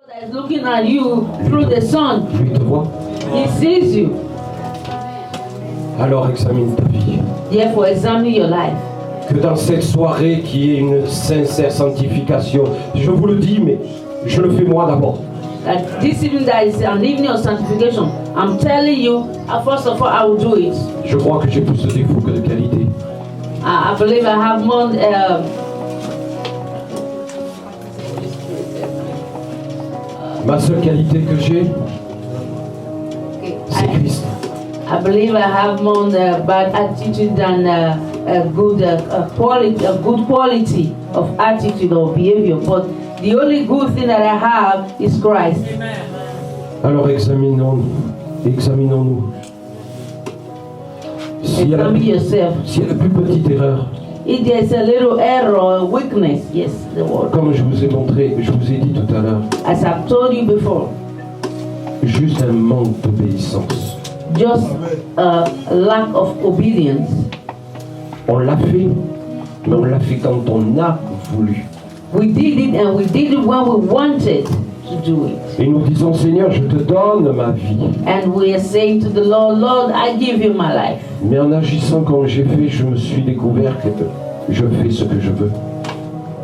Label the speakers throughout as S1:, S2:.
S1: Is looking at you through the sun.
S2: Lui te voit.
S1: He sees you.
S2: Alors examine ta vie.
S1: Therefore, examine your life.
S2: Que dans cette soirée qui est une sincère sanctification, je vous le dis, mais je le fais moi d'abord.
S1: That this evening that is an evening of sanctification, I'm telling you, first of all, I will do it.
S2: Je crois que j'ai plus de défauts que de qualités.
S1: I believe I have more.
S2: Ma seule qualité que j'ai, c'est Christ.
S1: I believe I have more bad attitude than a good quality of attitude or behavior. But the only good thing that I have is Christ.
S2: Alors examinons-nous. S'il y a la plus petite erreur,
S1: if there's a little error or weakness, yes, the word.
S2: Comme je vous ai montré, je vous ai dit tout à l'heure,
S1: as I've told you before,
S2: juste un manque d'obéissance.
S1: Just a lack of obedience.
S2: On l'a fait, mais on l'a fait quand on a voulu.
S1: We did it and we did it when we wanted to do it.
S2: Et nous disons, Seigneur, je te donne ma vie.
S1: And we are saying to the Lord, Lord, I give you my life.
S2: Mais en agissant comme j'ai fait, je me suis découvert que je fais ce que je veux.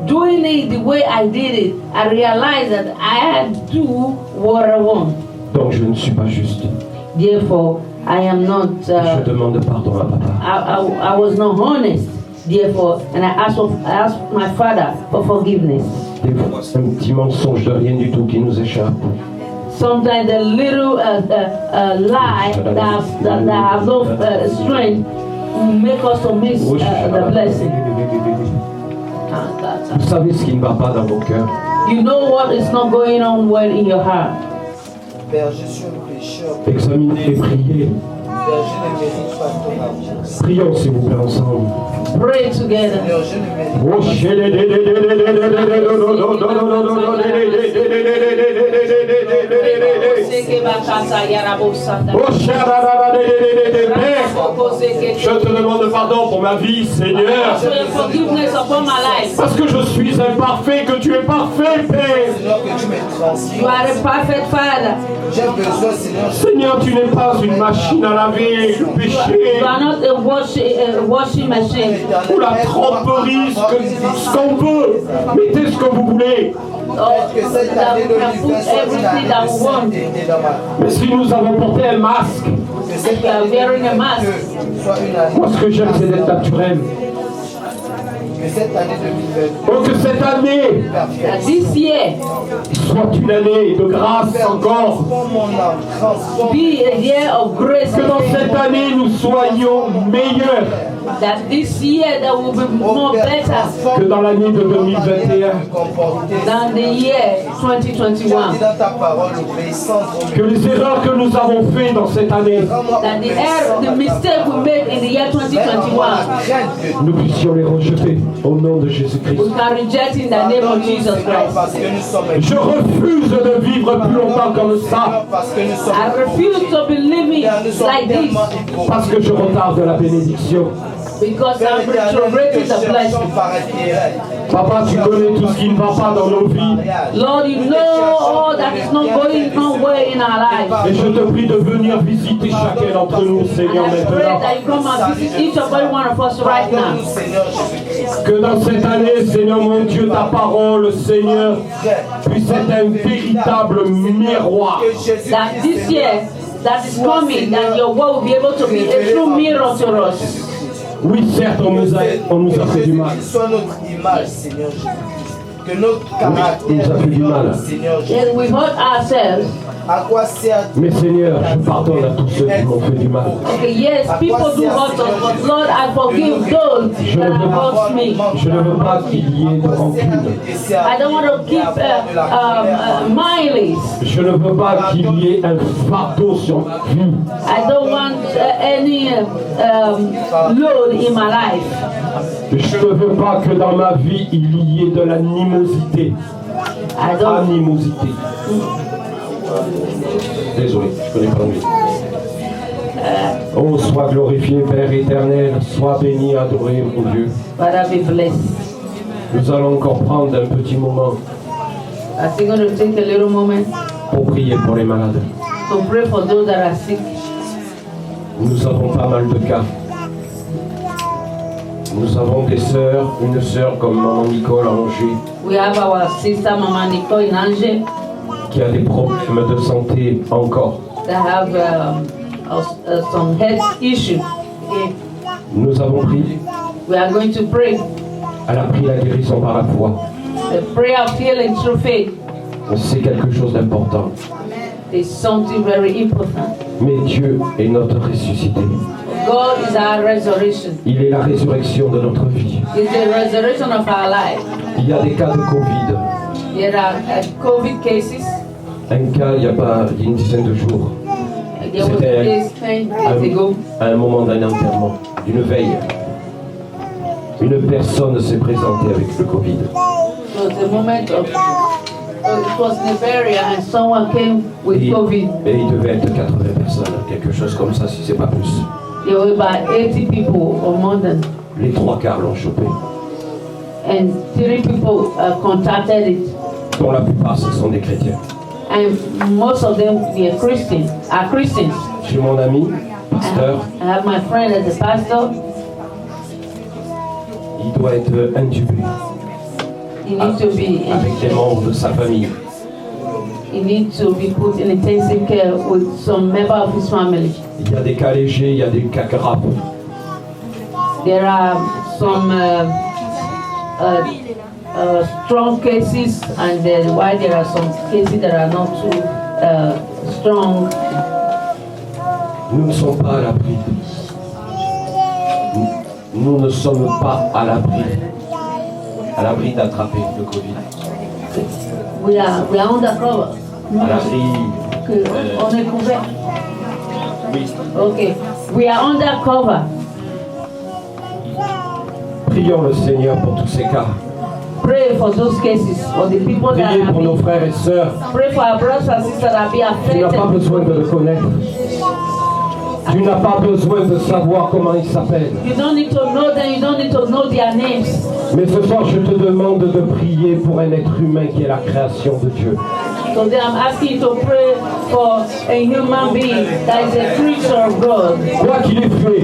S1: Doing it the way I did it, I realized that I do what I want.
S2: Donc je ne suis pas juste.
S1: Therefore, I am not.
S2: Je demande pardon à papa.
S1: I was not honest. Therefore, and I asked my father for forgiveness.
S2: Des fois, c'est un petit mensonge de rien du tout qui nous échappe.
S1: Sometimes the little lie that have no strength make us to miss the blessing.
S2: Vous savez ce qui ne va pas dans vos cœurs.
S1: You know what is not going on well in your heart.
S3: Père, je suis un pécheur.
S2: Examinez et priez.
S3: Père, je ne mérite pas ton amour.
S2: Prions s'il vous plaît ensemble.
S1: Pray together.
S3: Seigneur, je ne mérite
S2: Je te demande pardon pour ma vie, Seigneur. Parce que je suis imparfait, que tu es parfait, Père.
S3: Seigneur, que tu me transformes.
S1: You are a perfect Father.
S3: J'ai besoin, Seigneur.
S2: Seigneur, tu n'es pas une machine à laver le péché.
S1: You are not a washing machine.
S2: Ou la tromperie, ce qu'on veut. Mettez ce que vous voulez.
S3: Que cette année de l'hiver soit une année de sainteté dans ma vie.
S2: Mais si nous avons porté un masque,
S3: Que cette année de soit une année.
S2: moi ce que j'aime c'est d'être naturel.
S3: Que cette année 2022.
S2: Oh, que cette année
S1: This year
S2: soit une année de grâce encore.
S3: Transforme mon âme, transforme.
S1: be a year of grace.
S2: Que dans cette année nous soyons meilleurs
S1: That this year there will be more better
S2: que dans l'année de 2021.
S1: than the year 2021.
S3: Dans ta parole, l'obéissance.
S2: Que les erreurs que nous avons faites dans cette année,
S1: That the error, the mistake we made in the year 2021,
S2: nous puissions les rejeter au nom de Jésus-Christ.
S1: we can reject in the name of Jesus Christ.
S3: Parce que nous sommes.
S2: Je refuse de vivre plus longtemps comme ça,
S3: Parce que nous sommes.
S1: I refuse to be living like this
S2: parce que je retarde la bénédiction.
S1: because I'm retrograding the blessing.
S2: Papa, tu connais tout ce qui ne va pas dans nos vies.
S1: Lord, you know all that is not going nowhere in our lives.
S2: Et je te prie de venir visiter chacun d'entre nous, Seigneur,
S1: And I pray
S2: maintenant.
S1: that you come and visit each of every one of us right now.
S2: Que dans cette année, Seigneur mon Dieu, ta parole, Seigneur, puisse être un véritable miroir.
S1: That this year that is coming, that your word will be able to be a true mirror to us.
S2: Oui, certes, on nous a fait du mal.
S3: Qu'il soit notre image, Seigneur Jésus. Que notre caractère
S2: nous a fait du mal.
S3: Seigneur Jésus.
S1: Yes, we hurt ourselves.
S3: À quoi sert
S2: Mais Seigneur, je pardonne à tous ceux qui m'ont fait du mal.
S1: Okay, yes, people do hurt us, but Lord, I forgive those that have hurt me.
S2: Je ne veux pas qu'il y ait de rancune.
S1: I don't want to keep mileage.
S2: Je ne veux pas qu'il y ait un fardeau sur ma vie.
S1: I don't want any load in my life.
S2: Je ne veux pas que dans ma vie il y ait de l'animosité.
S1: I don't.
S2: Animosité. Désolé, je connais pas l'anglais. Oh, sois glorifié, Père éternel, sois béni, adoré, mon Dieu.
S1: Father, be blessed.
S2: Nous allons encore prendre un petit moment
S1: I'm still going to take a little moment
S2: pour prier pour les malades.
S1: to pray for those that are sick.
S2: Nous avons pas mal de cas. Nous avons des sœurs, une sœur comme Maman Nicole à Angers,
S1: We have our sister Mama Nicole in Angers
S2: qui a des problèmes de santé encore.
S1: that have some health issue. Okay.
S2: Nous avons prié.
S1: We are going to pray.
S2: Elle a pris la guérison par la foi.
S1: The prayer of healing through faith
S2: C'est quelque chose d'important.
S1: is something very important.
S2: Mais Dieu est notre ressuscité.
S1: God is our resurrection.
S2: Il est la résurrection de notre vie.
S1: It's the resurrection of our life.
S2: Il y a des cas de Covid.
S1: There are COVID cases.
S2: Un cas, il y a une dizaine de jours.
S1: There was a case 10 days ago.
S2: À un moment d'un enterrement, d'une veille. Une personne s'est présentée avec le Covid.
S1: It was the moment of, it was in a burial and someone came with COVID.
S2: Et il devait être 80 personnes, quelque chose comme ça, si c'est pas plus.
S1: There were about 80 people or more than,
S2: Les 3/4 l'ont chopé.
S1: and 3 people contacted it.
S2: Dont la plupart, ce sont des chrétiens.
S1: And most of them are Christians.
S2: J'ai mon ami, pasteur,
S1: I have my friend as a pastor.
S2: il doit être intubé
S1: He needs to be
S2: avec des membres de sa famille.
S1: he needs to be put in intensive care with some member of his family.
S2: Il y a des cas légers, il y a des cas graves.
S1: There are some strong cases, and then why there are some cases that are not too strong.
S2: Nous ne sommes pas à l'abri. Nous ne sommes pas à l'abri d'attraper le Covid.
S1: We are undercover.
S2: À l'abri.
S1: On est couvert.
S2: Oui.
S1: Okay. We are undercover.
S2: Prions le Seigneur pour tous ces cas.
S1: Pray for those cases, for the people that
S2: Priez
S1: are
S2: pour nos frères et sœurs.
S1: pray for our brothers and sisters that are being
S2: Tu n'as pas
S1: affected.
S2: besoin de le connaître. Tu n'as pas besoin de savoir comment ils s'appellent.
S1: You don't need to know them, you don't need to know their names.
S2: Mais ce soir, je te demande de prier pour un être humain qui est la création de Dieu.
S1: Today I'm asking you to pray for a human being that is a creature of God.
S2: Quoi qu'il ait fait,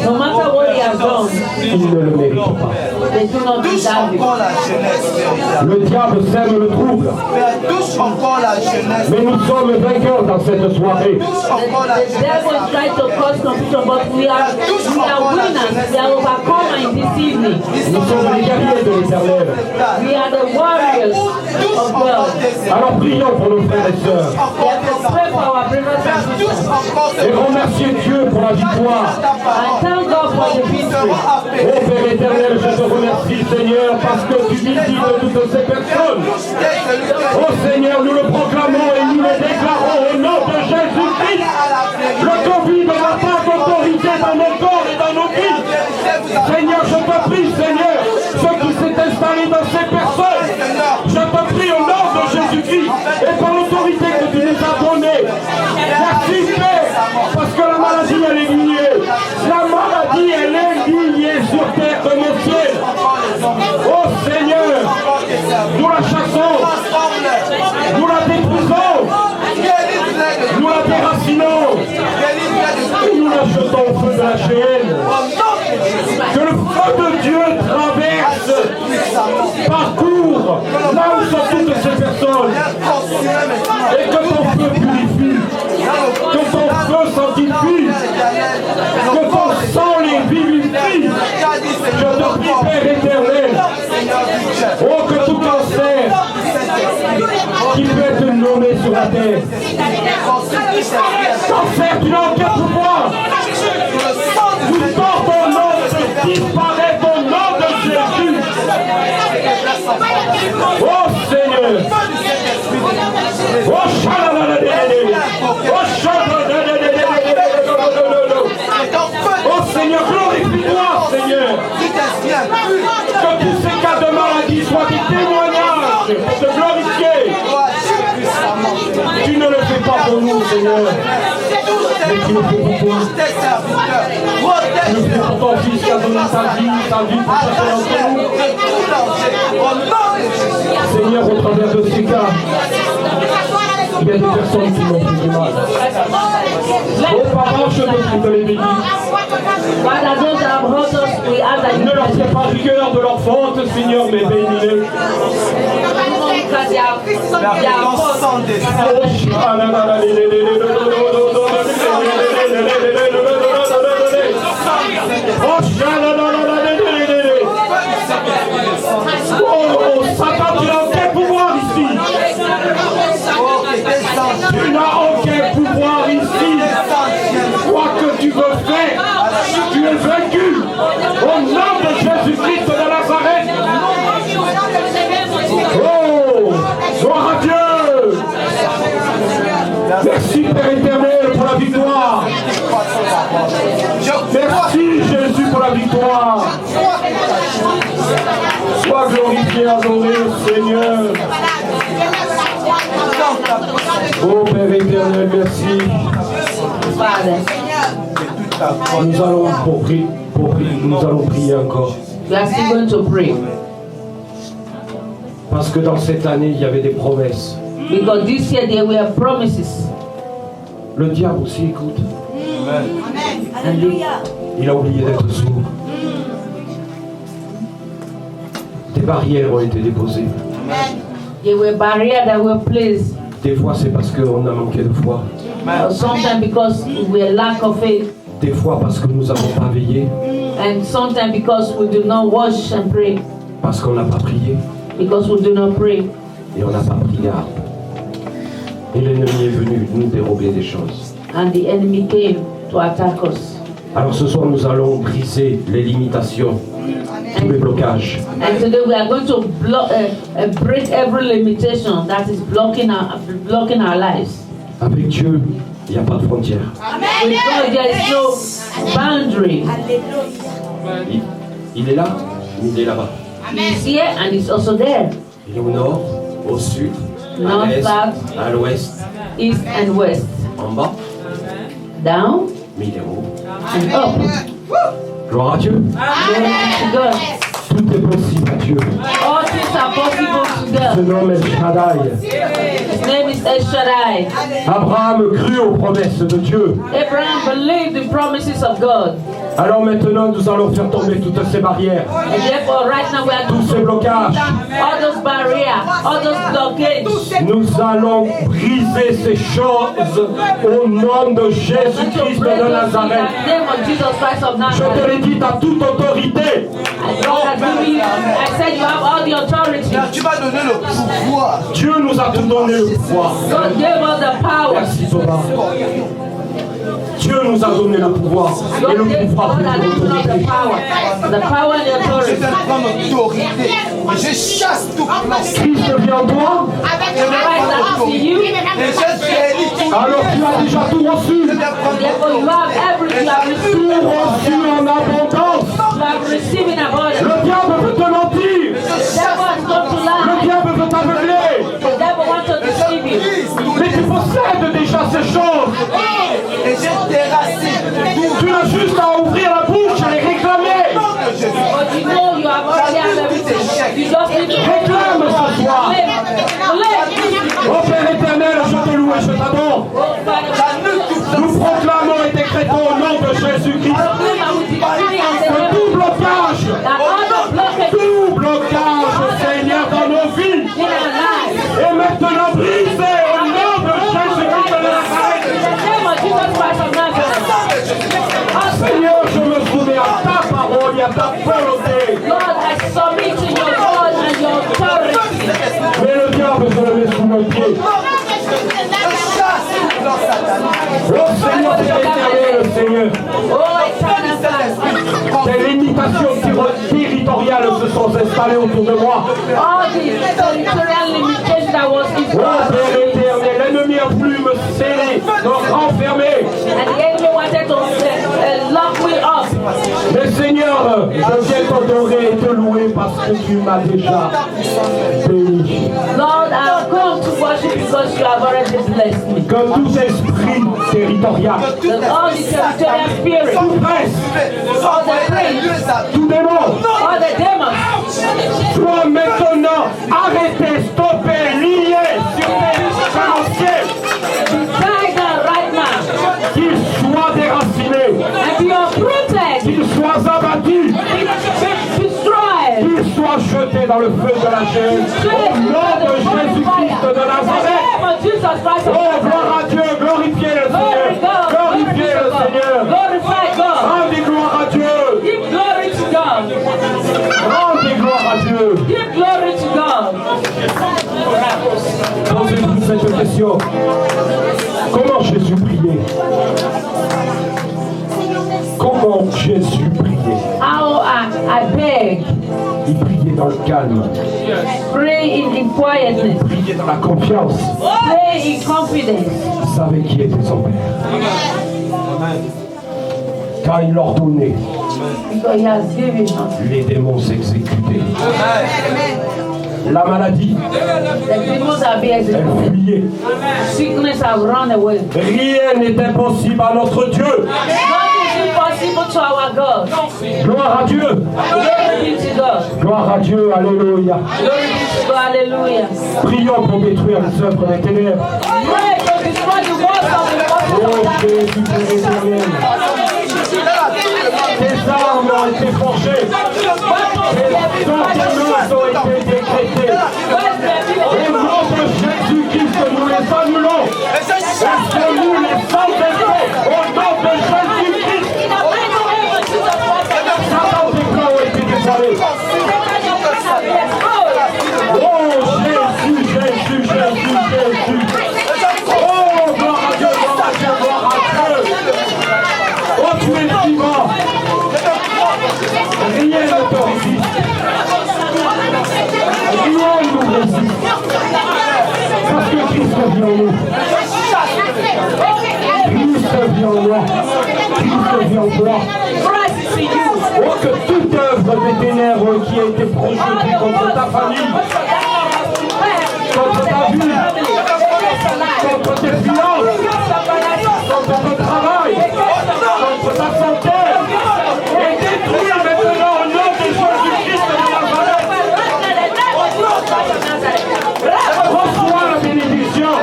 S1: No matter what he has done,
S2: il ne le mérite pas.
S1: they do not
S3: Touche
S1: deserve it.
S3: encore la jeunesse, Seigneur.
S2: Le diable sème le trouble.
S3: Père, touche encore la jeunesse.
S2: Mais nous sommes vainqueurs dans cette soirée.
S3: Touche encore la
S1: The devil
S3: jeunesse.
S1: tried to cause confusion, but we are winners. We are overcomers in this evening.
S2: Nous sommes les guerriers de l'Éternel.
S1: We are the warriors of God.
S2: Alors prions pour nos frères et sœurs.
S1: We have to pray for our brothers and sisters.
S2: Et remercier Dieu pour la victoire.
S1: And thank God for the victory.
S2: Oh Père éternel, je te remercie Seigneur parce que tu visites toutes ces personnes. Oh Seigneur, nous le proclamons et nous le déclarons au nom de Jésus-Christ. Le Covid n'a pas d'autorité dans nos corps et dans nos vies. Seigneur, je te prie Seigneur, ce qui s'est installé dans ces personnes, je te prie au nom de Jésus-Christ et par l'autorité que tu nous as donnée. Merci Père, parce que la maladie elle est liée. La maladie elle est liée sur terre comme au ciel. Oh Seigneur, nous la chassons, nous la détruisons, nous la déracinons et nous la jetons au feu de la géhenne. Que le feu de Dieu traverse, parcourt là où sont toutes ces personnes et que ton feu purifie, que ton feu sanctifie, que ton sang les vivifie. Je te prie Père éternel, oh que tout cancer qui peut être nommé sur la terre, cancer qui n'a aucun pouvoir, nous portons ton nom de disparaître au nom de Jésus. Oh Seigneur, oh Shalalalalalala, oh Shalalalalalala, oh Seigneur, glorifie-toi Seigneur, que tous ces cas de maladie soient des témoignages pour te glorifier. Tu ne le fais pas pour nous Seigneur, mais tu le fais pour toi. Tu le fais pour ton fils qui a donné sa vie pour chacun d'entre nous. Seigneur, au travers de ces cas, il y a des personnes qui m'ont fait du mal. Oh papa, je te prie de les bénir. Ne leur fais pas rigueur de leur faute, Seigneur, mais bénis-les. Oh, Satan, tu n'as aucun pouvoir ici. Tu n'as aucun pouvoir ici. Quoi que tu veux faire, tu es vaincu. Au nom de Jésus-Christ de Nazareth. Oh, gloire à Dieu. Merci Père éternel pour la victoire. Merci Jésus pour la victoire. Sois glorifié, adoré, Seigneur. Oh Père éternel, merci. Nous allons prier encore.
S1: We are still going to pray.
S2: Parce que dans cette année, il y avait des promesses.
S1: Because this year there were promises.
S2: Le diable aussi écoute.
S1: And
S2: Il a oublié d'être sourd. Des barrières ont été déposées.
S1: there were barriers that were placed.
S2: Des fois, c'est parce qu'on a manqué de foi.
S1: Sometimes because we are lack of faith.
S2: Des fois, parce que nous n'avons pas veillé.
S1: And sometimes because we do not wash and pray.
S2: Parce qu'on n'a pas prié.
S1: Because we do not pray.
S2: Et on n'a pas pris garde. Et l'ennemi est venu nous dérober des choses.
S1: And the enemy came to attack us.
S2: Alors ce soir, nous allons briser les limitations, tous les blocages.
S1: And today we are going to break every limitation that is blocking our lives.
S2: Avec Dieu, il n'y a pas de frontières.
S1: With God there is no boundary.
S2: Il est là, il est là-bas.
S1: He's here and he's also there.
S2: Il est au nord, au sud, à
S1: North,
S2: l'est,
S1: south,
S2: à l'ouest,
S1: east and west.
S2: en bas,
S1: Down
S2: mais il est haut.
S1: and up.
S2: Gloire à Dieu.
S1: Glory to God.
S2: Tout est possible à Dieu.
S1: All things are possible to
S2: Ce
S1: God.
S2: nom est Shaddai.
S1: His name is El Shaddai.
S2: Abraham crut aux promesses de Dieu.
S1: Abraham believed the promises of God.
S2: Alors maintenant, nous allons faire tomber toutes ces barrières,
S1: And therefore, right now we are
S2: tous ces blocages.
S1: all those barriers, all those blockades.
S2: Nous allons briser ces choses au nom de Jésus-Christ
S1: break
S2: de
S1: those things
S2: Nazareth.
S1: in the name of Jesus Christ of
S2: Je te
S1: Nazareth.
S2: l'ai dit à toute autorité.
S1: I said you have all the authority.
S3: Tu m'as donné le pouvoir.
S2: Dieu nous a tout donné le pouvoir.
S1: God gave us the power.
S2: Merci Thomas. Dieu nous a donné le pouvoir et
S1: God
S2: le
S1: gave
S2: pouvoir
S1: God
S2: pour
S1: has given us the
S2: l'autorité.
S1: power. The power and the
S3: Je
S1: authority.
S3: viens de prendre autorité. Je chasse tout plan.
S2: Christ vient en toi,
S1: Christ has to you.
S3: Et je bénis tout.
S2: alors tu as déjà tout reçu.
S3: Je viens prendre
S1: Therefore, you have everything. You have
S2: Tout
S1: received.
S2: reçu en abondance.
S1: You have received in abundance.
S2: Le diable veut te mentir.
S1: The devil has come to
S2: Le
S1: lie.
S2: diable veut t'aveugler.
S1: The devil wants to deceive you.
S2: Mais tu possèdes déjà ces choses.
S3: et je déracine tout.
S2: Tu as juste à ouvrir la bouche et les réclamer.
S1: But you know you have already have everything. You just need to
S2: Réclame ce soir. Oh Père éternel, je te loue et je t'adore. Nous proclamons et décrétons au nom de Jésus-Christ que tout blocage, Seigneur, dans nos vies, est maintenant brisé au nom de Jésus-Christ de Nazareth. Seigneur, je me soumets à ta parole et à ta volonté. Mais le diable, je le mets sous mon pied. Oh Seigneur, c'est éternel, Seigneur. Des limitations territoriales se sont installées autour de moi. Oh Père éternel, l'ennemi a voulu me sceller, me renfermer. Mais Seigneur, je viens t'adorer et te louer parce que tu m'as déjà béni.
S1: Lord, I've come to worship because you have already blessed me.
S2: Que tout esprit territorial,
S1: That all the territorial spirits,
S2: tout prince, tout démon,
S1: all the demons,
S2: soit maintenant arrêté, stoppé, lié sur les financiers,
S1: die down right now
S2: qu'ils soient déracinés,
S1: and be uprooted,
S2: qu'ils soient abattus,
S1: be destroyed.
S2: qu'ils soient jetés dans le feu de la chaîne. Au nom de Jésus-Christ de
S1: In the
S2: Nazareth.
S1: name of Jesus Christ of
S2: Oh, gloire à Dieu, glorifiez le Seigneur, glorifiez le Seigneur.
S1: Glorify God.
S2: Rendez gloire à Dieu,
S1: Give glory to God.
S2: rendez gloire à Dieu.
S1: Give glory to God.
S2: Posez-vous cette question. Comment Jésus priait? Comment Jésus priait?
S1: How I beg,
S2: Il priait dans le calme,
S1: pray in quietness,
S2: il priait dans la confiance.
S1: pray in confidence.
S2: Il savait qui était son Père. Quand il ordonnait,
S1: Because He has given us.
S2: les démons s'exécutaient. La maladie,
S1: The demons are being
S2: elle
S1: executed.
S2: fuyait.
S1: Sickness have run away.
S2: Rien n'est impossible à notre Dieu.
S1: Nothing is impossible to our God.
S2: Gloire à Dieu.
S1: Glory be to God.
S2: Gloire à Dieu. Alléluia.
S1: Glory be to God. Hallelujah.
S2: Prions pour détruire les œuvres des ténèbres.
S1: Pray to destroy the works of the
S2: Oh Jésus, Père éternel. Tes armes ont été forgées. Tes sentiments ont été décrétés. Au nom de Jésus-Christ, nous les annulons. Est-ce-nous les Saint-Esprit? Au nom de Jésus-Christ, Satan, tes plans ont été dévoilés. Oh Jésus, Jésus, Jésus, Jésus. Oh, gloire à Dieu, gloire à Dieu, gloire à Dieu. Oh, tu es vivant. Rien ne te résiste. Rien ne nous résiste. Parce que Christ vit en nous. Christ vit en moi. Christ vit en toi. Oh, que toute œuvre des ténèbres qui a été projetée contre ta famille, contre ta vie, contre tes finances, contre ton travail, contre ta santé, est détruite maintenant au nom de Jésus-Christ de Nazareth. Reçois la bénédiction.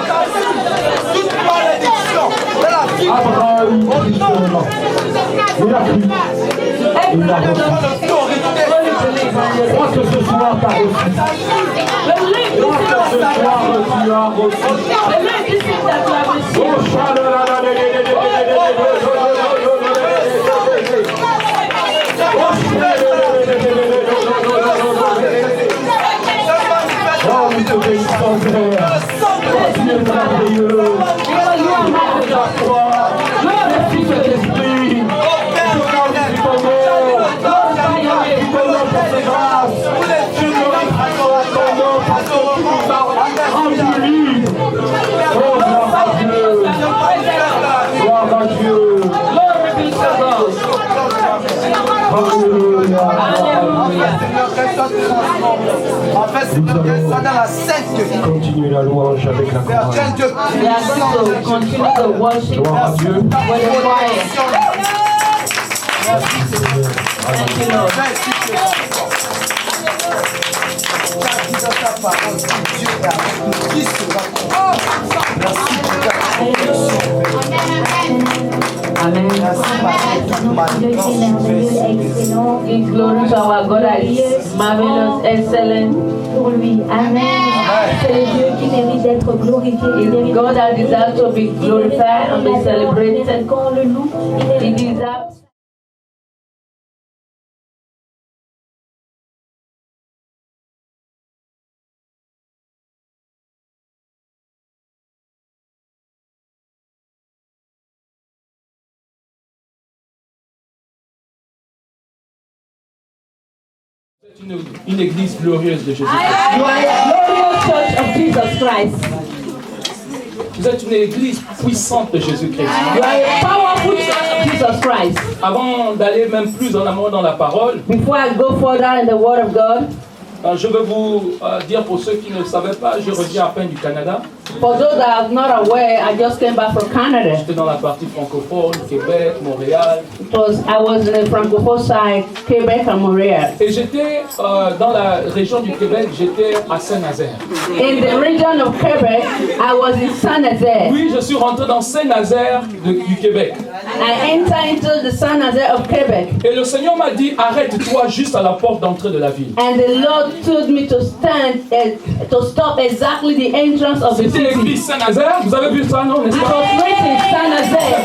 S2: Abraham, justement, il a cru. Il a reçu. Je crois que ce soir tu as reçu. Je crois que ce soir tu as reçu. Oh, nous te bénissons, Père. Tu es merveilleux. Merci, Saint-Esprit. Je glorifie ton nom. Je glorifie ton nom pour tes grâces. Je glorifie ton nom parce que tu nous as rendus libres. Oh, gloire à Dieu. Gloire à Dieu. Alléluia.
S3: En fait, c'est dans la sainte
S2: Continue la louange avec la chorale.
S1: We are going to continue to worship
S2: Gloire à Dieu.
S1: with the choir. Thank you, Lord. Amen. Give glory to our God that is marvelous, excellent.
S4: Pour lui. Amen. C'est le Dieu qui mérite d'être glorifié. Il mérite
S1: God that deserves to be glorified and be celebrated.
S4: Quand on le loue,
S1: He deserves.
S5: Une église glorieuse de Jésus.
S1: You are a glorious church of Jesus Christ.
S5: Vous êtes une église puissante de Jésus-Christ.
S1: You are a powerful church of Jesus Christ.
S5: Avant d'aller même plus en amont dans la parole,
S1: Before I go further in the Word of God,
S5: Je veux vous dire pour ceux qui ne le savaient pas, je reviens à peine du Canada.
S1: For those that are not aware, I just came back from Canada.
S5: J'étais dans la partie francophone, Québec, Montréal.
S1: I was in the francophone side, Quebec and Montreal.
S5: Et j'étais dans la région du Québec, j'étais à Saint-Nazaire.
S1: In the region of Quebec, I was in Saint-Nazaire.
S5: Oui, je suis rentré dans Saint-Nazaire du Québec.
S1: I entered into the Saint-Nazaire of Quebec.
S5: Et le Seigneur m'a dit, arrête-toi juste à la porte d'entrée de la ville.
S1: And the Lord told me to stand, to stop exactly the entrance of the
S5: C'était
S1: city.
S5: l'église Saint-Nazaire, vous avez vu ça, non, n'est-ce
S1: I
S5: pas?
S1: was waiting Saint-Nazaire.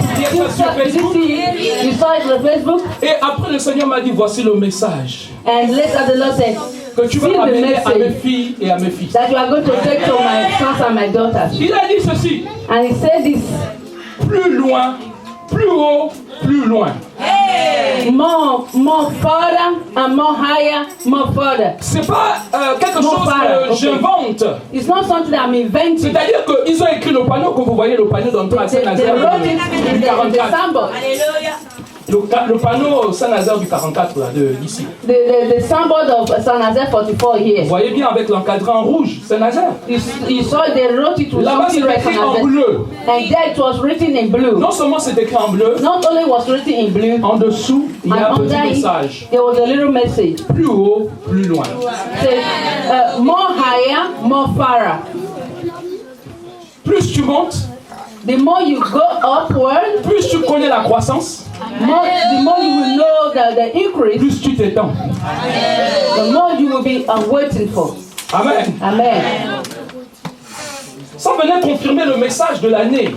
S1: You saw it on Facebook?
S5: Et après le Seigneur m'a dit, voici le message
S1: And later the Lord said,
S5: que tu vas
S1: see the
S5: amener à mes
S1: message
S5: filles et à mes fils.
S1: that you are going to take to my sons and my daughters.
S5: Il a dit ceci,
S1: And he said this,
S5: plus loin, plus haut, plus loin.
S1: more further and more higher, more further.
S5: C'est pas quelque
S1: Mon
S5: chose
S1: père,
S5: que
S1: ok.
S5: j'invente.
S1: It's not something that I'm inventing.
S5: C'est-à-dire qu'ils ont écrit le panneau, comme vous voyez le panneau d'entrée à
S1: They
S5: Saint-Nazaire
S1: wrote it in
S5: du
S1: the
S5: 44.
S1: symbol.
S5: Le panneau Saint-Nazaire du 44, là, d'ici.
S1: The symbol of Saint-Nazaire 44
S5: Vous
S1: here.
S5: voyez bien avec l'encadré en rouge, Saint-Nazaire.
S1: You saw they wrote it with
S5: Là-bas, c'est
S1: something red
S5: écrit en
S1: Saint-Nazaire.
S5: bleu.
S1: And there it was written in blue.
S5: Non seulement c'est écrit en bleu,
S1: Not only was written in blue,
S5: en dessous, il y a un
S1: and
S5: petit
S1: under
S5: message.
S1: it, there was a little message.
S5: Plus haut, plus loin.
S1: Say, more higher, more farther.
S5: Plus tu montes,
S1: The more you go upward,
S5: plus tu connais la croissance,
S1: the more you will know the increase,
S5: plus tu t'étends.
S1: the more you will be waiting for.
S5: Amen.
S1: Amen.
S5: Ça venait confirmer le message de l'année.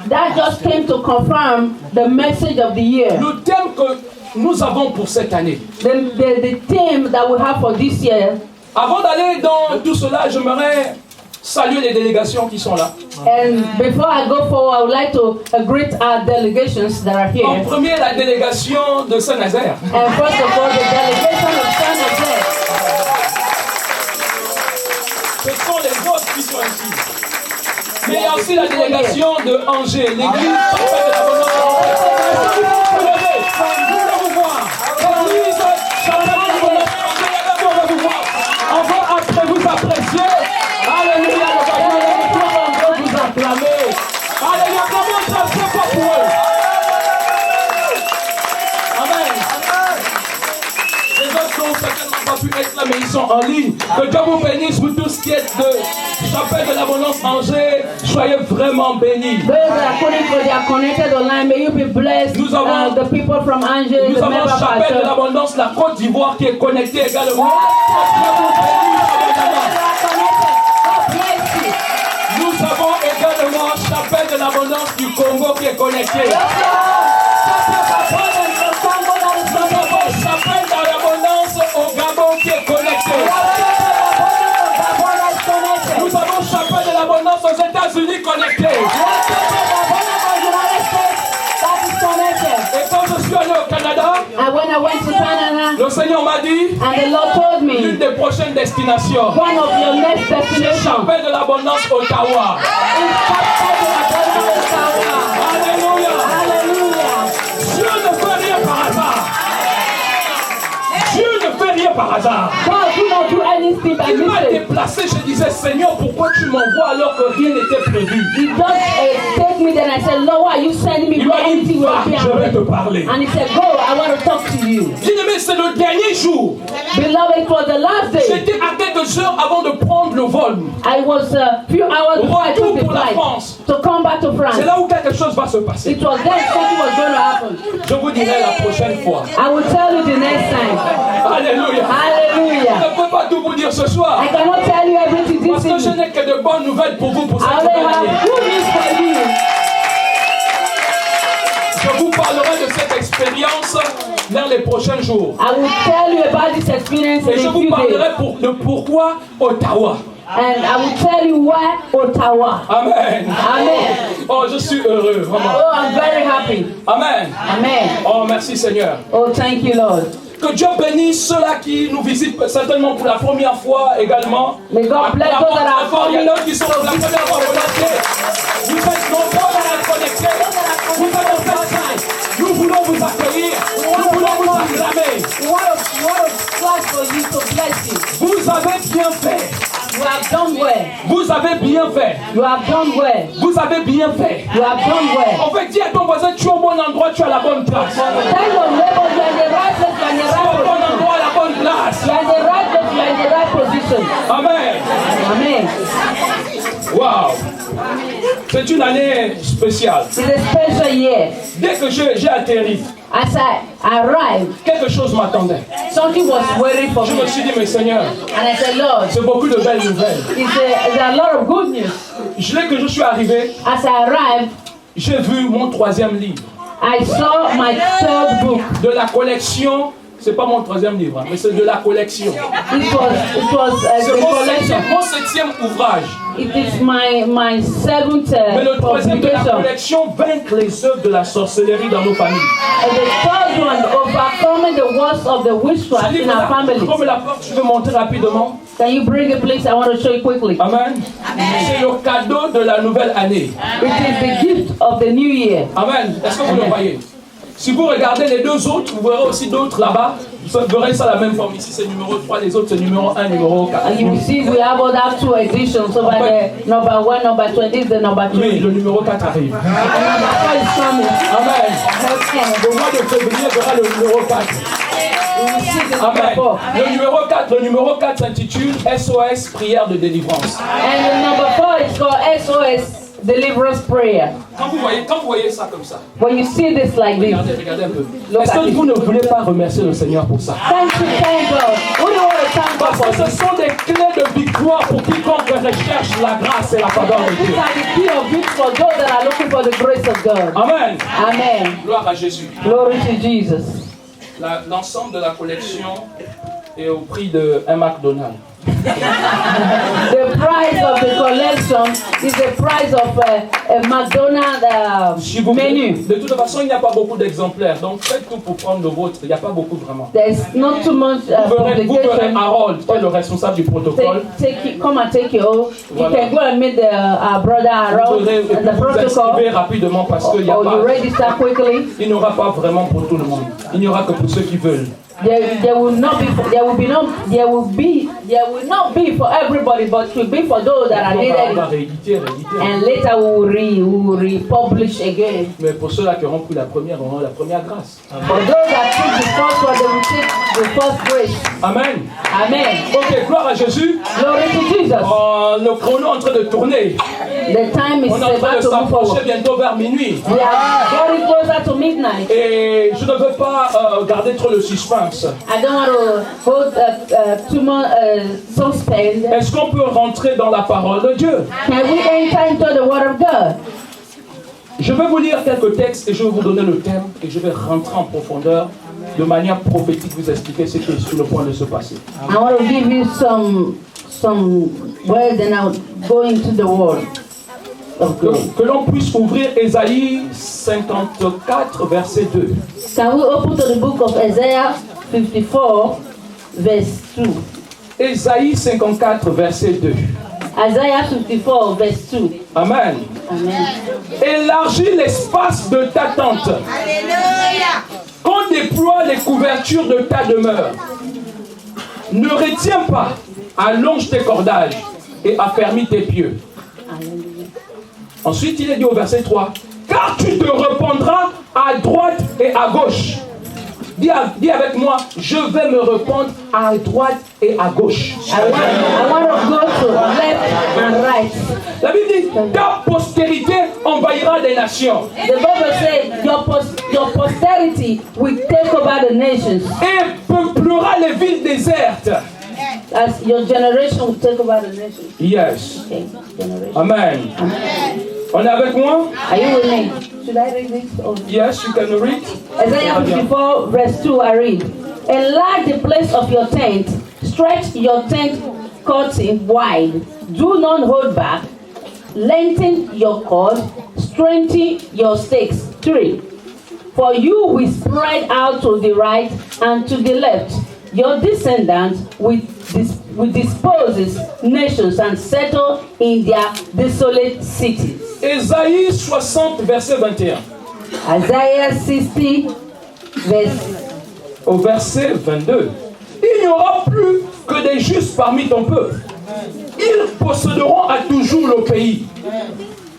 S1: That just came to confirm the message of the year.
S5: Le thème que nous avons pour cette année.
S1: The theme that we have for this year.
S5: Avant d'aller dans tout cela, j'aimerais saluer les délégations qui sont là.
S1: And before I go forward, I would like to greet our delegations that are
S5: En
S1: here.
S5: premier, la délégation de Saint-Nazaire.
S1: And first of all, the delegation of Saint-Nazaire.
S5: Ce sont les autres qui sont ici. Mais il y a aussi la délégation de Angers, l'église Chapelle de l'Abondance. L'église Chapelle de l'Abondance. On va vous voir. On va après vous apprécier. Alléluia, on va vous acclamer. Alléluia, comment ça se fait pour eux? Amen. Les autres n'ont certainement pas pu être là, mais ils sont en ligne. Que Dieu vous bénisse pour tout ce qui est de Chapelle de l'Abondance Angers. Soyez vraiment bénis.
S1: Those that are connected online, may you be blessed.
S5: Nous avons-
S1: The people from Angers,
S5: Nous
S1: the
S5: avons
S1: members of our
S5: Chapelle de
S1: church.
S5: l'Abondance, la Côte d'Ivoire qui est connectée également. Que Dieu vous bénisse abondamment. Nous avons également Chapelle de l'Abondance du Congo qui est connectée. Nous avons Chapelle de l'Abondance au Gabon qui est connectée. Nous avons Chapelle de l'Abondance aux États-Unis connectée. Et quand je suis allé au Canada,
S1: And when I went to Canada,
S5: le Seigneur m'a dit,
S1: and the Lord told
S5: l'une
S1: me,
S5: des prochaines destinations,
S1: one of your next
S5: c'est
S1: destinations
S5: Chapelle de l'Abondance Ottawa. Alléluia.
S1: Hallelujah.
S5: Dieu ne fait rien par hasard. Dieu ne fait rien par hasard.
S1: God do not do anything by
S5: Il m'a
S1: mistake.
S5: déplacé, je disais, Seigneur, pourquoi tu m'envoies alors que rien n'était prévu?
S1: He just take me, then I said, Lord, why are you sending me
S5: Il
S1: where
S5: m'a dit,
S1: anything
S5: va,
S1: will be
S5: je vais
S1: arranged?
S5: te parler.
S1: And he said, go, I want to talk to you.
S5: Bien-aimé, c'est le dernier jour.
S1: Beloved, it was the last day.
S5: J'étais à quelques heures avant de prendre le vol.
S1: I was a few hours before I took the
S5: Retour pour la
S1: flight
S5: France.
S1: to come back to France.
S5: C'est là où quelque chose va se passer.
S1: It was then something was going to happen.
S5: Je vous dirai la prochaine fois.
S1: I will tell you the next time.
S5: Alléluia.
S1: Hallelujah.
S5: Je ne peux pas tout vous dire ce soir.
S1: I cannot tell you everything
S5: Parce
S1: this
S5: que je
S1: evening.
S5: n'ai que de bonnes nouvelles pour vous pour cette
S1: I
S5: nouvelle
S1: will
S5: année.
S1: have good news for you.
S5: Je vous parlerai de cette expérience dans les prochains jours.
S1: I will tell you about this experience
S5: Et je
S1: in a
S5: vous
S1: few days.
S5: parlerai de pourquoi Ottawa.
S1: And I will tell you why Ottawa.
S5: Amen.
S1: Amen.
S5: Oh, je suis heureux, vraiment.
S1: Oh, I'm very happy.
S5: Amen.
S1: Amen.
S5: Oh, merci Seigneur.
S1: Oh, thank you, Lord.
S5: Que Dieu bénisse ceux-là qui nous visitent certainement pour la première fois également.
S1: May God bless those that are
S5: Encore, il y en
S1: coming.
S5: a qui sont pour la première fois connectés. Vous êtes nombreux à être connectés. Vous êtes en fait saints. Nous voulons vous accueillir. Nous voulons vous acclamer.
S1: What a class for you to bless you.
S5: Vous avez avez bien fait.
S1: You have done well.
S5: Vous avez bien fait.
S1: You have done well.
S5: En fait, dis à ton voisin, tu es au bon endroit, tu es à la bonne place.
S1: Tell your neighbor you are in the right place, you are in the
S5: Tu es
S1: right
S5: au bon
S1: position.
S5: endroit, à la bonne place.
S1: You are in the right place, you are in the right position.
S5: Amen.
S1: Amen.
S5: Waouh. C'est une année spéciale.
S1: It's a special year.
S5: Dès que j'ai atterri,
S1: As I arrived,
S5: quelque chose m'attendait.
S1: something was waiting for
S5: Je
S1: me.
S5: me suis dit, mais Seigneur,
S1: And I said, Lord,
S5: c'est beaucoup de belles nouvelles.
S1: it's a lot of good news.
S5: Dès que je suis arrivé,
S1: As I arrived,
S5: j'ai vu mon 3e livre
S1: I saw my third book.
S5: de la collection. C'est pas mon 3e livre, hein, mais c'est de la collection.
S1: It was
S5: C'est
S1: the
S5: mon
S1: collection.
S5: 7e ouvrage.
S1: It is my seventh
S5: Mais le 3e de la
S1: publication.
S5: collection, vaincre les œuvres de la sorcellerie dans nos familles.
S1: And the third one, overcoming the worst of the witchcraft in our families.
S5: Comme la porte, je veux montrer rapidement.
S1: Can you bring it, please? I want to show you quickly.
S5: Amen. C'est le cadeau de la nouvelle année.
S1: It is the gift of the new year.
S5: Amen. Est-ce que vous le voyez? Si vous regardez les deux autres, vous verrez aussi d'autres là-bas. Vous verrez ça la même forme. Ici c'est numéro 3, les autres c'est numéro 1, numéro 4.
S1: And you will see we have other two editions over there. Number 1, number 2, this is the number 2.
S5: Oui, le numéro 4 arrive.
S1: And number 4 is coming.
S5: Amen. Le mois de février verra le numéro 4.
S1: We will see the number
S5: Amen.
S1: 4.
S5: Le numéro 4 s'intitule SOS, prière de délivrance.
S1: And the number 4 is called SOS, Deliverance Prayer.
S5: Quand vous voyez ça comme ça,
S1: When you see this like this,
S5: regardez un peu. Est-ce que vous ne voulez pas remercier le Seigneur pour ça?
S1: thank God. Who do you want to thank God
S5: Parce
S1: for
S5: que ce
S1: this?
S5: sont des clés de victoire pour quiconque recherche la grâce et la faveur de
S1: These
S5: Dieu.
S1: are the key of it for those that are looking for the grace of God.
S5: Amen.
S1: Amen.
S5: Gloire à Jésus.
S1: Glory to Jesus.
S5: L'ensemble de la collection est au prix de un McDonald's.
S1: The price of the collection is the price of a McDonald's
S5: Si vous
S1: menu.
S5: De toute façon, il n'y a pas beaucoup d'exemplaires. Donc faites tout pour prendre le vôtre. Il n'y a pas beaucoup vraiment.
S1: There's not too much
S5: Vous verrez
S1: publication.
S5: Harold, qui est le responsable du protocole.
S1: Come and take your own.
S5: Voilà.
S1: You can go and meet our brother
S5: Vous
S1: Harold
S5: devrez
S1: and the
S5: vous
S1: protocol.
S5: inscrire rapidement parce qu'il n'y a
S1: Or you
S5: pas.
S1: register quickly.
S5: Il n'y aura pas vraiment pour tout le monde. Il n'y aura que pour ceux qui veulent.
S1: There will not be for everybody, but it will be for those that are
S5: On va
S1: needed.
S5: rééditer.
S1: And later we will republish again.
S5: Mais pour ceux-là qui auront pris la première, auront la première grâce.
S1: For those that took the first one, they will take the first grace.
S5: Amen.
S1: Amen.
S5: Ok, gloire à Jésus.
S1: Glory to Jesus.
S5: Le chrono est en train de tourner.
S1: The time is
S5: On est en train
S1: about
S5: de
S1: to move
S5: s'approcher
S1: forward.
S5: bientôt vers minuit.
S1: We are very closer to midnight.
S5: Et je ne veux pas garder trop le suspense.
S1: I don't want to hold too much suspense.
S5: Est-ce qu'on peut rentrer dans la parole de Dieu?
S1: Can we enter into the Word of God?
S5: Je vais vous lire quelques textes et je vais vous donner le thème et je vais rentrer en profondeur de manière prophétique, vous expliquer ce qui est sur le point de se passer.
S1: I want to give you some words and I'll go into the Word of God.
S5: Que l'on puisse ouvrir Ésaïe 54, verset 2.
S1: Can we open to the book of Isaiah 54, verse 2?
S5: Ésaïe 54, verset 2.
S1: Isaiah 54, verse 2.
S5: Amen.
S1: Amen.
S5: Élargis l'espace de ta tente.
S3: Alléluia.
S5: Qu'on déploie les couvertures de ta demeure. Ne retiens pas, allonge tes cordages et affermis tes pieux. Ensuite, il est dit au verset 3, car tu te répandras à droite et à gauche. Dis avec moi, je vais me répandre à droite et à gauche.
S1: I want to go to left and right.
S5: La Bible dit, ta postérité envahira des nations.
S1: The Bible says your posterity will take over the nations.
S5: Et peuplera les villes désertes.
S1: As your generation will take over the nations.
S5: Yes.
S1: Okay, generation.
S5: Amen.
S1: Amen.
S5: On est avec moi?
S1: Are you with me? Should I read this? Or?
S5: Yes, you can read.
S1: Isaiah 54, verse 2, I read. Enlarge the place of your tent. Stretch your tent curtain wide. Do not hold back. Lengthen your cord. Strengthen your stakes. 3. For you will spread out to the right and to the left. Your descendants will dispose nations and settle in their desolate cities.
S5: Ésaïe 60, verset 21.
S1: Isaiah 60, verse
S5: Au verset 22. Il n'y aura plus que des justes parmi ton peuple. Ils posséderont à toujours le pays.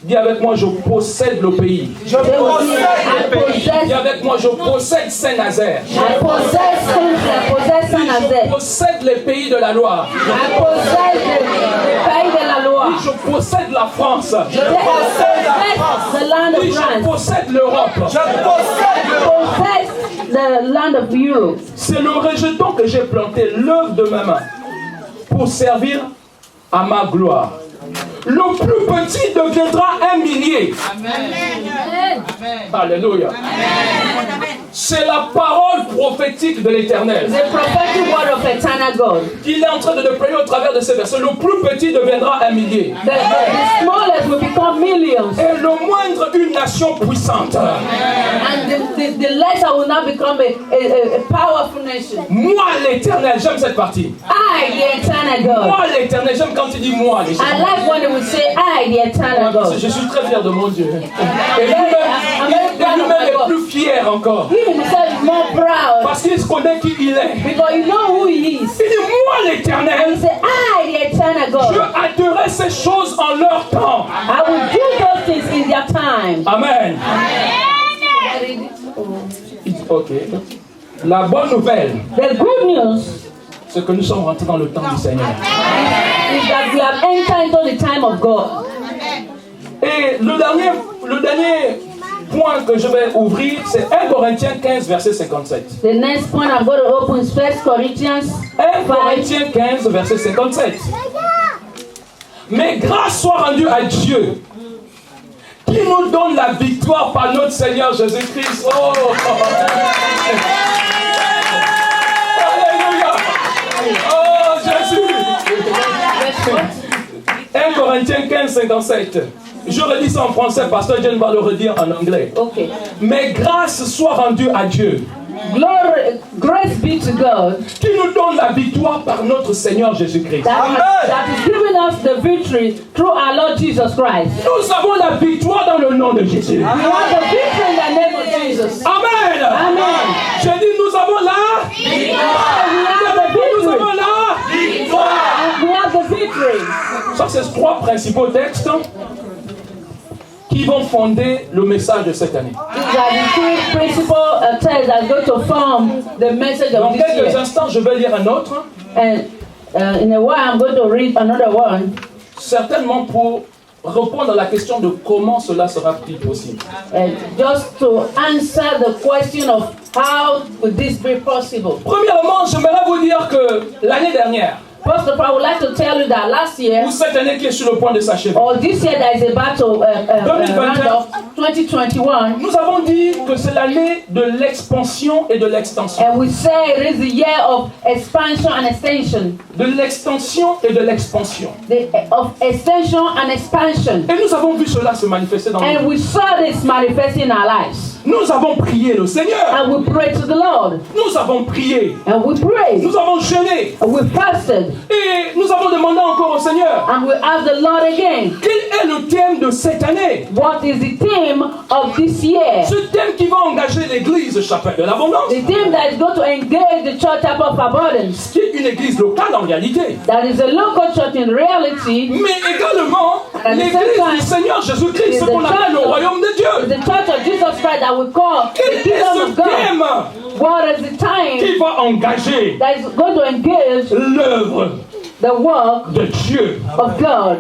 S5: Dis avec moi, je possède le pays.
S3: Je possède.
S5: Dis avec moi, je possède Saint-Nazaire.
S1: I possess Saint-Nazaire.
S5: Je possède les pays de la Loire.
S1: I possess the pays de la Loire.
S5: Je possède la France.
S3: Je possède la France.
S1: The land of
S5: Je
S1: France.
S5: possède l'Europe.
S3: Je possède
S1: Possess the land of Europe.
S5: C'est le rejeton que j'ai planté, l'œuvre de ma main, pour servir à ma gloire. Le plus petit deviendra un millier.
S6: Amen.
S5: Alléluia. C'est la parole prophétique de l'Éternel.
S1: The prophetic word of eternal God.
S5: Il est en train de déployer au travers de ces versets. Le plus petit deviendra un millier.
S1: The smallest will become millions.
S5: Et le moindre, une nation puissante.
S1: And the lesser will now become a powerful nation.
S5: Moi, l'Éternel, j'aime cette partie.
S1: I, the eternal God.
S5: Moi, l'Éternel, j'aime quand il dit moi. Les gens.
S1: I like when they will say, I, the eternal God.
S5: Je suis très fier de mon Dieu. Et lui-même est plus fier encore.
S1: He himself is more proud
S5: Parce qu'il connaît qui il est.
S1: because you know who he is.
S5: Il dit, moi, l'Éternel,
S1: He said, I, the eternal
S5: je
S1: God.
S5: hâterai ces choses en leur temps.
S1: I will do those things in their time.
S5: Amen. Ok. La bonne nouvelle,
S1: The good news
S5: c'est que nous sommes rentrés dans le temps du Seigneur.
S1: is that we have entered into the time of God.
S5: Et le dernier point que je vais ouvrir, c'est 1 Corinthiens 15, verset 57.
S1: The next point I'm going to open is 1 Corinthians
S5: 1
S1: 5.
S5: Corinthiens 15, verset 57. Mais grâce soit rendue à Dieu, qui nous donne la victoire par notre Seigneur Jésus-Christ. Oh! Alléluia! Oh, Jésus! 1 Corinthiens 15, 57. Je redis ça en français, Pasteur John va le redire en anglais.
S1: Okay.
S5: Mais grâce soit rendue à Dieu,
S1: Grace be to God
S5: qui nous donne la victoire par notre Seigneur Jésus-Christ.
S1: that is giving us the victory through our Lord Jesus Christ.
S5: Nous avons la victoire dans le nom de Jésus.
S1: We want the victory in the name of Jesus.
S5: Amen.
S1: Amen.
S5: J'ai dit, nous avons la victoire.
S1: We have the
S5: Nous
S1: victory.
S5: avons la victoire.
S1: We have the victory.
S5: Ça, c'est trois principaux textes qui vont fonder le message de cette année.
S1: These are the two principal texts that are going to form the message
S5: Dans
S1: of this
S5: quelques
S1: year.
S5: instants, je vais lire un autre,
S1: And in a while, I'm going to read another one.
S5: certainement pour répondre à la question de comment cela sera-t-il possible.
S1: Just to answer the question of how could this be possible.
S5: Premièrement, j'aimerais vous dire que l'année dernière,
S1: First of all, I would like to tell you that last year,
S5: ou cette année qui est sur le point de s'achever,
S1: or this year that is about to round off, 2021,
S5: nous avons dit que c'est l'année de l'expansion et de l'extension.
S1: and we say it is the year of expansion and extension.
S5: De l'extension et de l'expansion.
S1: Of extension and expansion.
S5: Et nous avons vu cela se manifester dans nos
S1: And
S5: vies.
S1: we saw this manifesting in our lives.
S5: Nous avons prié le Seigneur.
S1: And we prayed to the Lord.
S5: Nous avons prié.
S1: And we prayed.
S5: Nous avons jeûné.
S1: And we fasted.
S5: Et nous avons demandé encore au Seigneur,
S1: And we asked the Lord again,
S5: quel est le thème de cette année?
S1: what is the theme of this year?
S5: Ce thème qui va engager l'église Chapelle de l'Abondance,
S1: The theme that is going to engage the church type of abundance.
S5: qui est une église locale en réalité,
S1: That is a local church in reality.
S5: mais également
S1: At the
S5: l'église
S1: same time,
S5: du Seigneur Jésus-Christ, ce
S1: is the
S5: qu'on appelle le
S1: church of-
S5: royaume de
S1: It's
S5: Dieu.
S1: the church of Jesus Christ that we call
S5: Quel
S1: the
S5: est
S1: kingdom
S5: ce
S1: of God.
S5: thème
S1: What is the time
S5: qui va engager
S1: that is going to engage
S5: l'œuvre
S1: the work
S5: de Dieu,
S1: of God,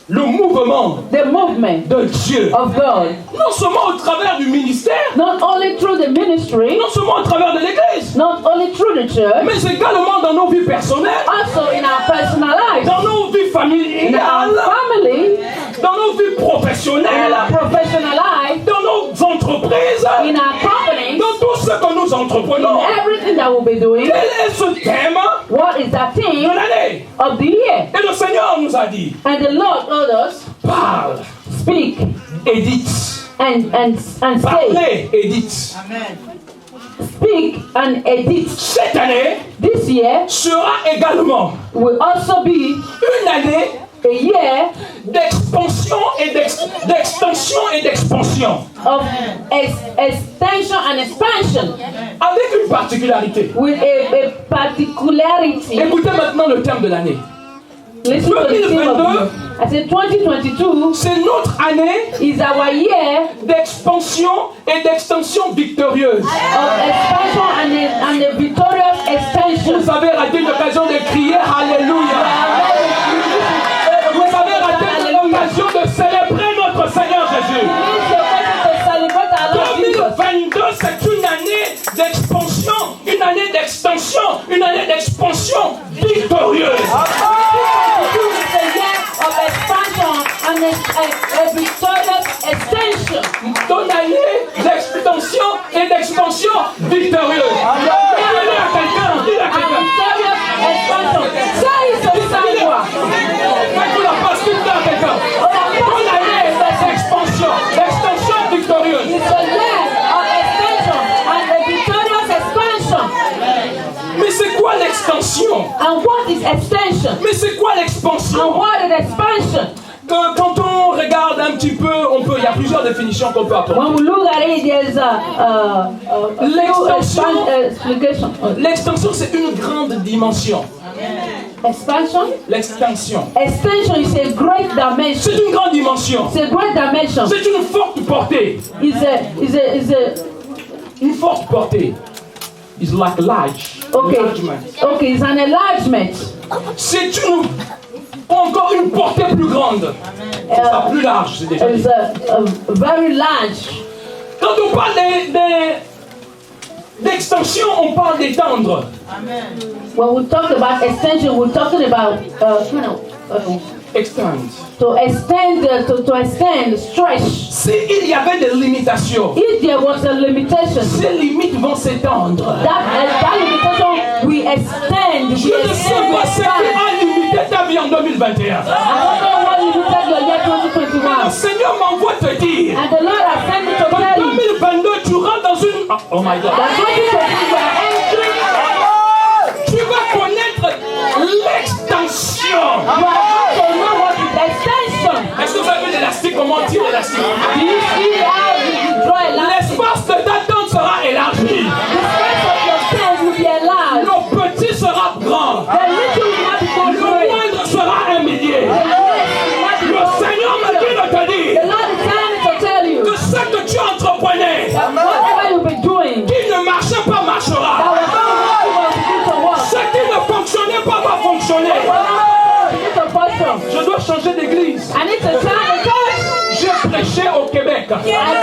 S5: le mouvement
S1: the movement
S5: de Dieu?
S1: of God?
S5: Non seulement au travers du ministère,
S1: Not only through the ministry,
S5: non seulement au travers de l'église,
S1: not only through the church,
S5: mais également dans nos vies personnelles,
S1: also in our personal lives,
S5: dans nos vies
S1: in our
S5: familiales,
S1: family,
S5: dans nos vies
S1: in
S5: professionnelles,
S1: our professional life,
S5: dans nos entreprises,
S1: in our companies,
S5: dans tout ce que nous entreprenons.
S1: everything that we'll be doing.
S5: Quel est ce thème
S1: What is that
S5: de
S1: theme
S5: l'année?
S1: of the year?
S5: Et le Seigneur nous a dit,
S1: And the Lord told us,
S5: parle,
S1: speak
S5: édite,
S1: and say,
S5: parlez, édite.
S1: speak and edit.
S5: Cette année
S1: This year
S5: sera également
S1: will also be
S5: une année
S1: a year
S5: d'expansion et d'extension et d'expansion.
S1: of extension and expansion
S5: Avec une particularité.
S1: with a particularity.
S5: Écoutez maintenant le thème de l'année.
S1: Listen to the theme of
S5: 2022,
S1: it. I said 2022
S5: c'est notre année
S1: is our year
S5: d'expansion et d'extension victorieuse.
S1: of expansion and a victorious extension.
S5: Vous avez raté l'occasion de crier Alléluia. Vous avez raté l'occasion de célébrer notre Seigneur Jésus. 2022, c'est une année d'expansion, une année d'extension, une année d'expansion victorieuse.
S1: Of expansion and a victorious extension.
S5: Ton année d'extension et d'expansion victorieuse. Dis-le à quelqu'un, dis-le à
S1: And
S5: quelqu'un.
S1: victorious expansion. Say it to someone.
S5: Fais-tu la passe tout à quelqu'un. Ton année d'expansion, d'extension victorieuse.
S1: It's a year of extension and a victorious expansion.
S5: Mais c'est quoi l'extension?
S1: And what is extension?
S5: Mais c'est quoi
S1: And
S5: l'expansion?
S1: what is expansion?
S5: Quand on regarde un petit peu, il y a plusieurs définitions qu'on peut apporter.
S1: When we look at it, there's a
S5: L'extension.
S1: explication.
S5: L'extension, c'est une grande dimension.
S1: Expansion?
S5: L'extension.
S1: Extension is a great dimension.
S5: C'est une grande dimension.
S1: It's a great dimension.
S5: C'est une forte portée. Une forte portée. It's like large.
S1: Okay.
S5: Enlargement.
S1: Okay, it's an enlargement.
S5: C'est encore une portée plus grande. C'est ça, plus large, c'est déjà dit.
S1: It's a very large.
S5: Quand on parle d'extension, on parle d'étendre.
S1: When we talk about extension, we're talking about
S5: Extend.
S1: to extend, to extend, stretch.
S5: S'il y avait des limitations,
S1: If there was a limitation,
S5: ces limites vont s'étendre.
S1: that limitation we extend.
S5: Je ne sais pas ce qui a limité ta vie en 2021.
S1: I don't know what limited your year
S5: Le
S1: 2021.
S5: Seigneur m'envoie te dire
S1: And the Lord has sent me to
S5: qu'en
S1: tell you
S5: 2022, tu rentres dans une... Oh my God.
S1: that 2022 we are entering.
S5: Tu vas connaître l'extension.
S1: You are going to know what is extension.
S5: Est-ce que vous avez l'élastique? Comment on tire l'élastique?
S1: Do you see how you draw a line?
S5: L'espace de ta tente sera élargi.
S1: The space of your tent will be enlarged.
S5: Le petit sera grand.
S1: The little will not
S5: Le
S1: become great.
S5: moindre sera un millier.
S1: The least will not
S5: Le
S1: become
S5: Seigneur me dit de te
S1: The
S5: dire
S1: Lord is telling me to tell you
S5: que ce que tu entreprenais,
S1: that whatever you'll be doing,
S5: qui ne marchait pas,
S1: that
S5: marchera.
S1: will begin to work.
S5: Ce qui ne fonctionnait pas, va fonctionner.
S1: Begin to function.
S5: Je dois changer d'église.
S1: I need to tell the church.
S5: J'ai prêché au Québec.
S1: I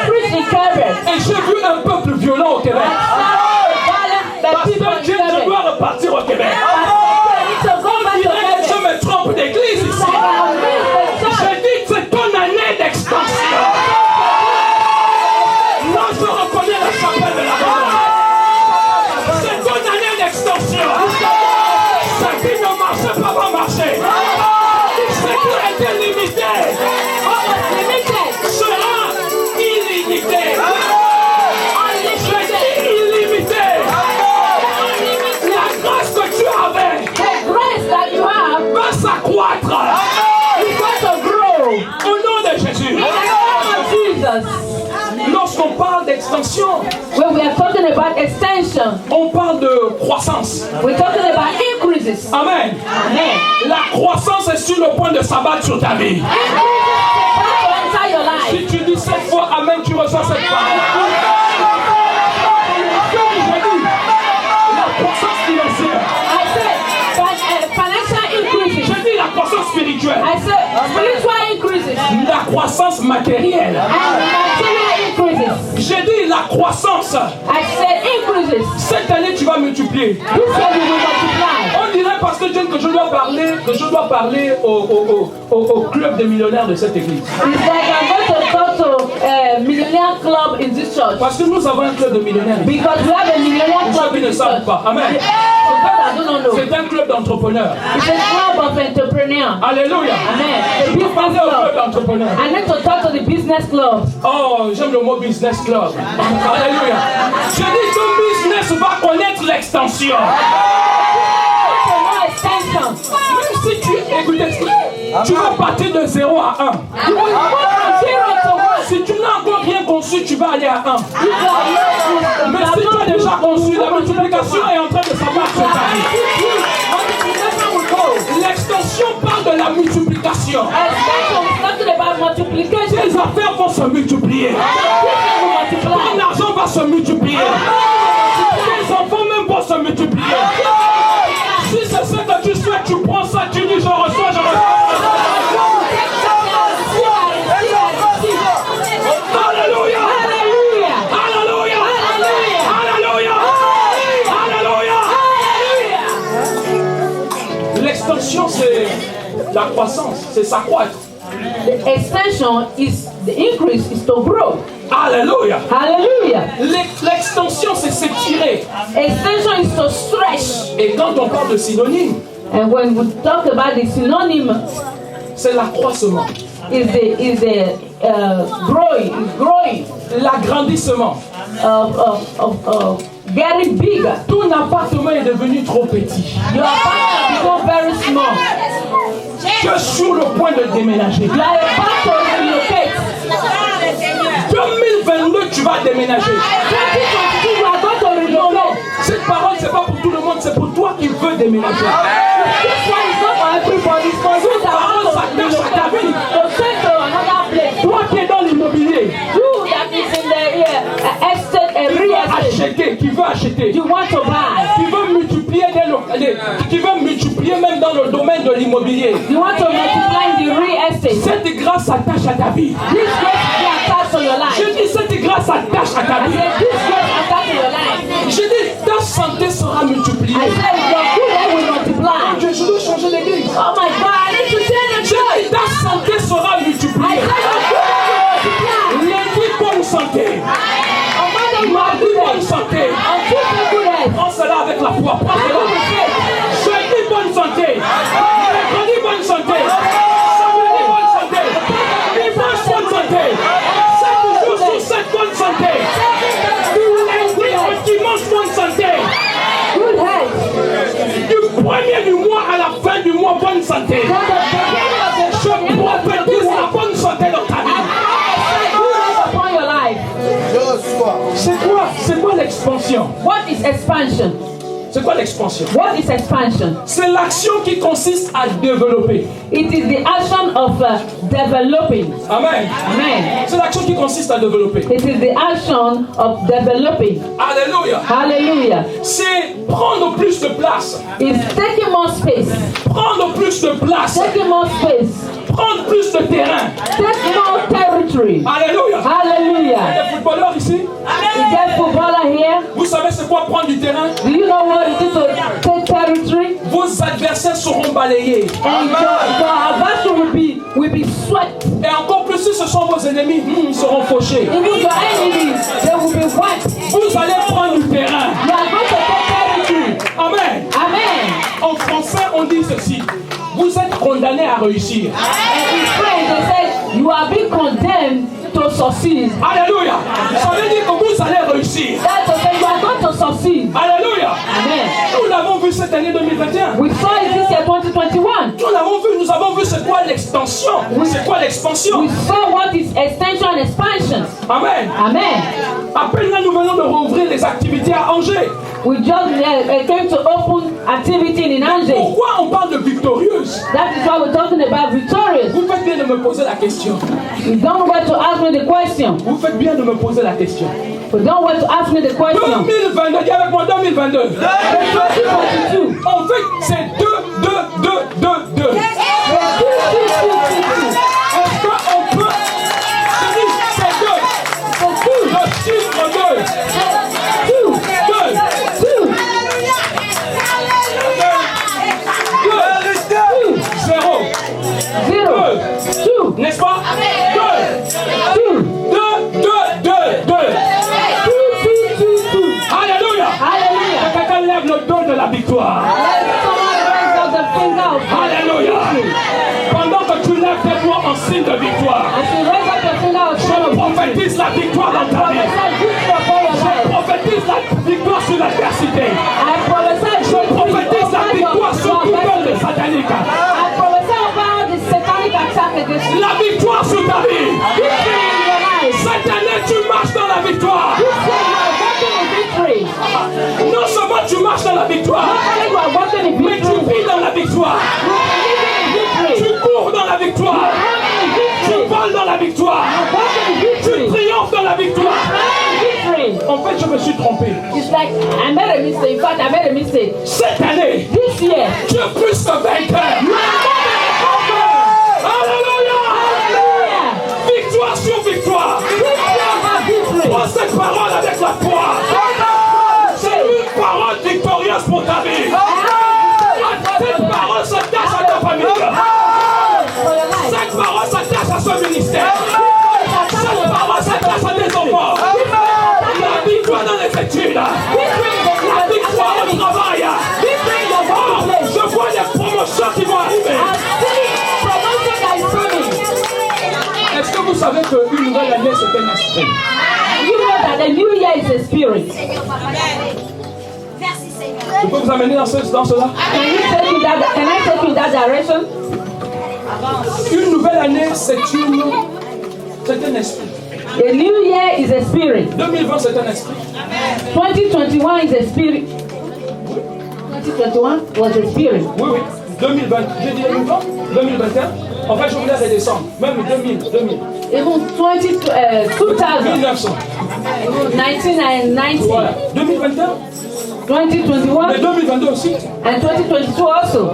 S1: preach in Quebec.
S5: Et j'ai vu un peuple violent au Québec. Parce que je dois repartir au Québec. On dirait que je me trompe d'église ici. Je dis que c'est ton année d'extension. Moi, je reconnais la chapelle de la mort. C'est ton année d'extension. Ce qui ne marchait pas va marcher. Ce qui était limité sera illimité. Je dis illimité. La grâce que tu avais va s'accroître. Au nom de Jésus. Lorsqu'on parle d'extension,
S1: When we are talking about extension,
S5: on parle de croissance.
S1: we're talking about increases.
S5: Amen.
S1: Amen.
S5: La croissance est sur le point de s'abattre sur ta vie.
S1: Inside your life.
S5: Si tu dis 7 fois Amen, tu reçois cette parole. J'ai dit, la croissance financière.
S1: I said financial increases.
S5: J'ai dit la croissance spirituelle.
S1: I said spiritual increases
S5: La croissance matérielle.
S1: and material increases.
S5: J'ai dit la croissance.
S1: I said increases.
S5: Cette année, tu vas multiplier.
S1: This year we will multiply.
S5: On dirait, Pasteur John, que je dois parler au club des millionnaires de cette église.
S1: It's like I'm going to talk to a millionaire club in this church.
S5: Parce que nous avons un club de millionnaires.
S1: Because we have a millionaire
S5: Pour ceux
S1: club
S5: qui
S1: in
S5: ne
S1: this
S5: savent
S1: church.
S5: pas. Amen.
S1: For those that do not know,
S5: C'est un club d'entrepreneurs.
S1: it's a club of entrepreneurs.
S5: Alléluia.
S1: Amen.
S5: Je
S1: The
S5: peux
S1: business
S5: parler au club
S1: club.
S5: d'entrepreneurs.
S1: I need to talk to the business club.
S5: Oh, j'aime le mot business club. Alléluia. Je dis ton business va connaître l'extension.
S1: More extension.
S5: Même si tu vas partir de 0 à 1.
S1: You will go from 0 to 1.
S5: Si tu n'as encore rien conçu, tu vas aller à 1.
S1: You are
S5: Mais si tu as déjà conçu, la multiplication est en train de s'abattre sur ta vie. L'extension parle de expansion.
S1: Expansion is talking about multiplication.
S5: Tes affaires vont se multiplier. Ton argent va se multiplier. Tes enfants même vont se multiplier. Si c'est ce que tu souhaites, tu prends ça, tu dis je reçois, je reçois. Alléluia.
S1: Hallelujah.
S5: Alléluia.
S1: Hallelujah.
S5: Alléluia. Alléluia. L'extension, c'est la croissance, c'est s'accroître.
S1: The extension is the increase is to grow.
S5: Alléluia.
S1: Hallelujah.
S5: L'extension, c'est s'étirer.
S1: Extension is to stretch.
S5: Et quand on parle de synonyme,
S1: And when we talk about the synonym,
S5: c'est l'accroissement,
S1: is the growing,
S5: l'agrandissement.
S1: getting bigger.
S5: Ton appartement est devenu trop petit.
S1: Your apartment become very small.
S5: Tu es sur le point de déménager.
S1: You are about to relocate.
S5: 2022, tu vas déménager.
S1: 2022, you are going to relocate.
S5: Cette parole, c'est pas pour tout le monde, c'est pour toi qui veux déménager.
S1: This one is not for everybody. It's for you that want to relocate to send to another place.
S5: Toi qui es dans l'immobilier,
S1: You that is in the estate real estate.
S5: acheter, qui veut acheter,
S1: You want to buy.
S5: qui veut multiplier même dans le domaine de l'immobilier.
S1: You want to multiply the real estate.
S5: Cette grâce s'attache à ta vie.
S1: This grace is attached to your life.
S5: Je dis cette grâce s'attache à ta
S1: I
S5: vie.
S1: said this grace attached to your life.
S5: Je dis ta santé sera multipliée.
S1: I said your good health will multiply.
S5: Je dois changer l'église.
S1: Oh my God, I need to change the
S5: Je
S1: church.
S5: dis ta santé sera
S1: I
S5: multipliée.
S1: said your good health will multiply.
S5: Lundi, bonne santé.
S1: On Monday you have
S5: Mardi,
S1: good
S5: bonne
S1: health.
S5: santé.
S1: On Tuesday good health.
S5: Prends cela avec la foi. Prends
S1: I
S5: cela.
S1: will say,
S5: Jeudi, bonne santé. Mercredi, bonne santé. Samedi, bonne santé. Dimanche, bonne santé. 7 jours sur 7, bonne santé. Du lundi au dimanche, bonne santé.
S1: good health.
S5: Du premier du mois à la fin du mois, bonne santé.
S1: From the beginning of the
S5: Je prophétise la bonne santé dans ta vie.
S1: good health upon your life.
S5: C'est quoi l'expansion?
S1: What is expansion?
S5: C'est quoi l'expansion?
S1: What is expansion?
S5: C'est l'action qui consiste à développer.
S1: It is the action of developing.
S5: Amen.
S1: Amen.
S5: C'est l'action qui consiste à développer.
S1: It is the action of developing.
S5: Alléluia.
S1: Hallelujah.
S5: C'est prendre plus de place.
S1: It's taking more space.
S5: Prendre plus de place.
S1: Taking more space.
S5: Prendre plus de terrain.
S1: Take more territory.
S5: Alléluia.
S1: Hallelujah.
S5: Les footballeurs ici,
S1: Is there footballer here?
S5: vous savez c'est quoi prendre du terrain?
S1: Do you know what it is to take territory?
S5: Vos adversaires seront balayés.
S1: And your adversary will be swept.
S5: Et encore plus si ce sont vos ennemis, ils seront fauchés.
S1: Even your enemies, they will be wiped.
S5: Vous allez prendre du terrain.
S1: You are going to take territory.
S5: Amen.
S1: Amen.
S5: En français, on dit ceci. Vous êtes condamnés à réussir.
S1: And in French, they say you are being condemned to succeed.
S5: Alléluia. Ça veut dire que vous allez réussir.
S1: That's to say you are going to succeed.
S5: Alléluia.
S1: Amen.
S5: Nous l'avons vu cette année 2021.
S1: We saw it this year 2021.
S5: Nous avons vu c'est quoi l'extension. C'est quoi l'expansion.
S1: We saw what is extension and expansion.
S5: Amen.
S1: Amen.
S5: À peine là, nous venons de rouvrir les activités à Angers.
S1: We just came to open activity in Angers.
S5: Pourquoi on parle de victorieuse?
S1: That is why we're talking about victorious.
S5: Vous faites bien de me poser la question.
S1: You don't want to ask me the question.
S5: Vous faites bien de me poser la question.
S1: You don't want to ask me the question.
S5: 2022, dis avec moi 2022.
S1: 2022.
S5: En fait, c'est 2, 2, 2, 2, 2. Est-ce qu'on peut... Je dis, c'est 2. Le chiffre 2. 2. N'est-ce pas? 2. 2. Alléluia. Quelqu'un lève le dos de la victoire. Alléluia. Pendant que tu lèves tes doigts en signe de victoire, je prophétise la victoire dans ta vie. Je prophétise la victoire sur l'adversité. Je prophétise la victoire sur tout le satanique. La victoire sur ta vie. Cette année, tu marches dans la victoire. Non seulement tu marches dans la victoire, mais tu vis dans la victoire. Tu cours dans la victoire. dans la victoire.
S1: Victory.
S5: En fait, je me suis trompé.
S1: It's like I made a mistake. In fact, I made a mistake.
S5: Cette année,
S1: This year,
S5: tu es plus que vainqueur. Alléluia.
S1: hallelujah.
S5: Victoire sur victoire.
S1: Victory.
S5: Prends cette parole avec la foi. C'est une parole victorieuse pour ta vie. Cette parole s'attache à ta famille. Cette parole s'attache à ce ministère. Cette parole s'attache à tes enfants. La victoire dans les études. La victoire au travail. Oh, je vois les promotions qui vont arriver. Est-ce que vous savez qu'une nouvelle année c'est un esprit?
S1: You know that the new year is a spirit.
S5: Je peux vous amener dans cela?
S1: Can I take you in that direction?
S5: Une nouvelle année c'est un esprit.
S1: The new year is a spirit.
S5: 2020 c'est un esprit.
S1: 2021 is a spirit. 2021 was a spirit.
S5: Oui, oui. 2020. J'ai dit 2020, 2021. En fait, je voulais redescendre. Même 2000.
S1: Even 2000,
S5: 1900.
S1: 1990,
S5: Voilà. 2021.
S1: 2021,
S5: Mais 2022 aussi.
S1: and 2022 also.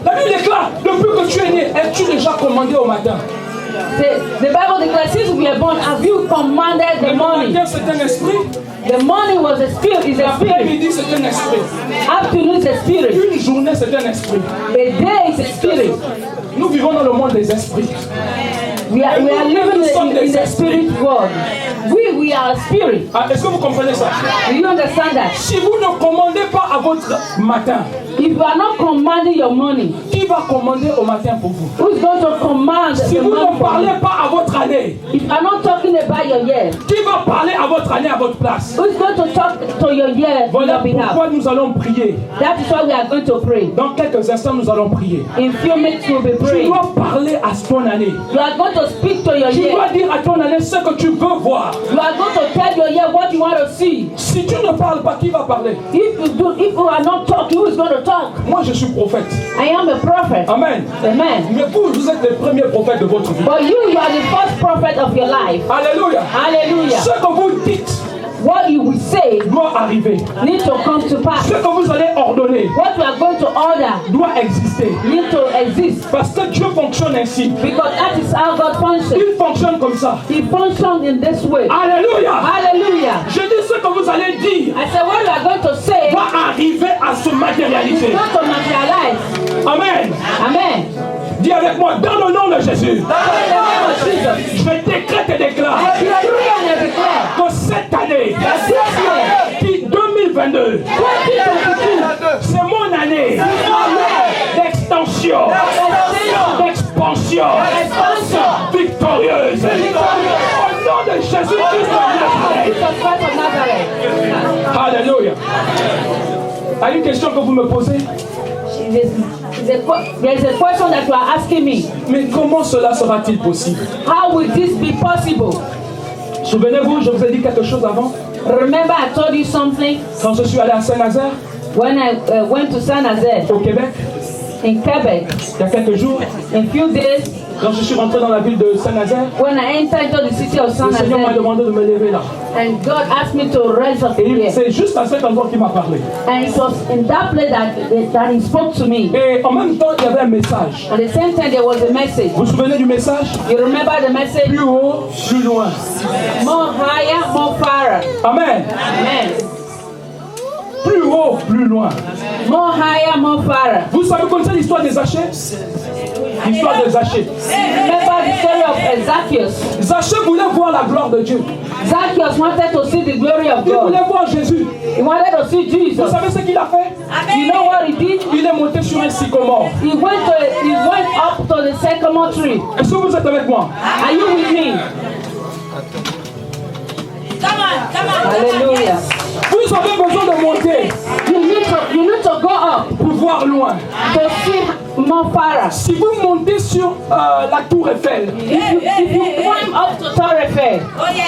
S5: La Bible déclare, depuis que tu es né, es-tu déjà commandé au matin?
S1: The Bible declares, since we are born, have you commanded the
S5: Le
S1: morning?
S5: matin, c'est un esprit.
S1: The morning was a spirit, is a spirit.
S5: L'après-midi, c'est un esprit.
S1: Afternoon is a spirit.
S5: Une journée, c'est un esprit.
S1: A day is a spirit.
S5: Nous vivons dans le monde des esprits.
S1: We are living in the spirit world. We are a spirit.
S5: Ah, est-ce que vous comprenez ça?
S1: Do you understand that?
S5: Si vous ne commandez pas à votre matin,
S1: If you are not commanding your money,
S5: qui va commander au matin pour vous?
S1: who's going to command
S5: Si
S1: the
S5: vous
S1: money
S5: ne
S1: for
S5: parlez
S1: you?
S5: pas à votre année,
S1: If you are not talking about your year,
S5: qui va parler à votre année à votre place?
S1: who's going to talk to your year on
S5: Voilà
S1: your behalf?
S5: pourquoi nous allons prier.
S1: That is why we are going to pray.
S5: Dans quelques instants, nous allons prier.
S1: In few minutes we'll be
S5: Tu
S1: praying.
S5: dois parler à ton année.
S1: You are going to speak to your
S5: Tu
S1: year.
S5: dois dire à ton année ce que tu veux voir.
S1: You are going to tell your year what you want to see.
S5: Si tu ne parles pas, qui va parler?
S1: If you are not talking, who is going to talk?
S5: Moi, je suis prophète.
S1: I am a prophet.
S5: Amen.
S1: Amen.
S5: Mais vous êtes les premiers prophètes de votre vie.
S1: But you are the first prophet of your life.
S5: Alléluia.
S1: Hallelujah.
S5: Ce que vous dites
S1: What you will say
S5: doit arriver.
S1: need to come to pass.
S5: Ce que vous allez ordonner
S1: What you are going to order
S5: doit exister.
S1: need to exist.
S5: Parce que Dieu fonctionne ainsi.
S1: Because that is how God functions.
S5: Il fonctionne comme ça.
S1: He functions in this way.
S5: Alléluia.
S1: Hallelujah.
S5: Je dis ce que vous allez dire
S1: I said what you are going to say
S5: va arriver à se
S1: is
S5: matérialiser.
S1: going to materialize.
S5: Amen.
S1: Amen.
S5: Dis avec moi, dans le nom de Jésus,
S1: In the name of Jesus.
S5: je décrète et déclare
S1: I decree and I declare
S5: que cette année,
S1: that this year,
S5: qui 2022,
S1: 2022,
S5: c'est mon année d'extension, d'expansion, victorieuse. Au nom de Jésus-Christ de Nazareth.
S1: Jesus Christ of Nazareth.
S5: Alléluia. À une question que vous me posez,
S1: There is a question that you are asking me.
S5: mais comment cela sera-t-il possible?
S1: How will this be possible?
S5: Souvenez-vous, je vous ai dit quelque chose avant.
S1: Remember I told you something
S5: Quand je suis allé à Saint-Nazaire,
S1: when I went to Saint-Nazaire
S5: au Québec,
S1: in Quebec.
S5: il y a quelques jours,
S1: In few days,
S5: quand je suis rentré dans la ville de Saint-Nazaire,
S1: when I entered into the city of
S5: le Seigneur m'a
S1: Saint-Nazaire,
S5: demandé de me lever là.
S1: and God asked me to raise up
S5: Et
S1: here.
S5: c'est juste à cet endroit qu'il m'a parlé.
S1: And it was in that place that He spoke to me.
S5: Et en même temps, il y avait un message.
S1: At the same time, there was a message.
S5: Vous vous souvenez du message?
S1: You remember the message?
S5: Plus haut, plus loin.
S1: More higher, more far.
S5: Amen.
S1: Amen.
S5: Plus haut, plus loin.
S1: More higher, more far.
S5: Vous savez comme ça l'histoire des Zachée? L'histoire de Zachée.
S1: Remember the story of Zacchaeus.
S5: Zachée voulait voir la gloire de Dieu.
S1: Zacchaeus wanted to see the glory of
S5: Il
S1: God.
S5: voulait voir Jésus.
S1: He wanted to see
S5: Vous
S1: Jesus.
S5: savez ce qu'il a fait?
S1: You know what he did?
S5: Il est monté sur un sycomore.
S1: He went up to the sycamore tree.
S5: Est-ce que vous êtes avec moi?
S1: Are you with me? Hallelujah.
S5: Vous avez besoin de monter
S1: You need to go up
S5: pour voir loin.
S1: to see more far.
S5: Si vous montez sur la tour Eiffel,
S1: If you climb up to Tour Eiffel,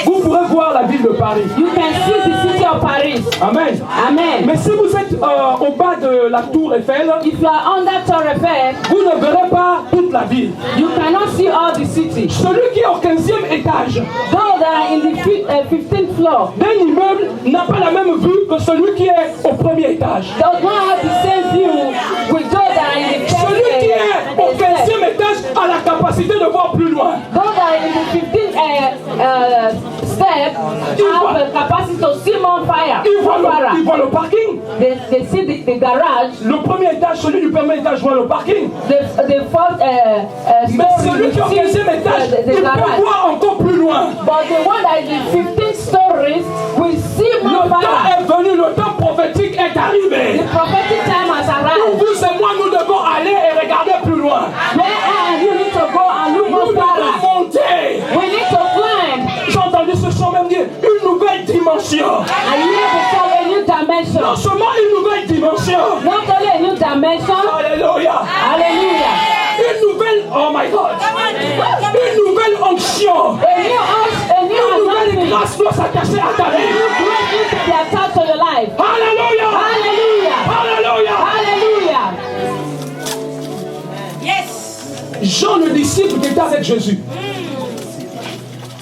S5: vous pourrez voir la ville de Paris.
S1: you can see the city of Paris.
S5: Amen.
S1: Amen.
S5: Mais si vous êtes au bas de la tour Eiffel,
S1: If you are under Tour Eiffel,
S5: vous ne verrez pas toute la ville.
S1: you cannot see all the city.
S5: Celui qui est au 15e étage,
S1: Those that are in 15th floor.
S5: D'un immeuble n'a pas la même vue que celui qui est au premier étage.
S1: Does not have the same view with those that are in the
S5: Celui qui est au 15e étage a la capacité de voir plus loin.
S1: Those that are in the 15th step have the capacity to see more fire.
S5: Il voit le parking.
S1: They see the garage.
S5: Le premier étage, celui du premier étage voit le parking.
S1: The fourth
S5: Mais celui qui est au 15e étage, il peut voir encore plus loin.
S1: But the one that is in 15 stories will see more
S5: Le temps
S1: fire.
S5: est venu, le temps prophétique est arrivé.
S1: The prophetic time has
S5: Pour
S1: arrived.
S5: vous et moi, nous devons aller et regarder plus loin.
S1: You need to go and look
S5: Nous
S1: more
S5: devons
S1: fire.
S5: monter.
S1: We need to climb.
S5: J'ai entendu ce chant même dire une nouvelle dimension.
S1: And you need to tell a new dimension.
S5: Non seulement une nouvelle dimension.
S1: Not only a new dimension.
S5: Alléluia.
S1: Hallelujah.
S5: Une nouvelle, oh my God. Une nouvelle onction.
S1: A new
S5: Une nouvelle
S1: anointing.
S5: grâce doit s'attacher à ta vie.
S1: Great news to be attached to your life.
S5: Alléluia.
S1: Hallelujah.
S5: Alléluia.
S1: Hallelujah.
S5: Jean le disciple qui était avec Jésus.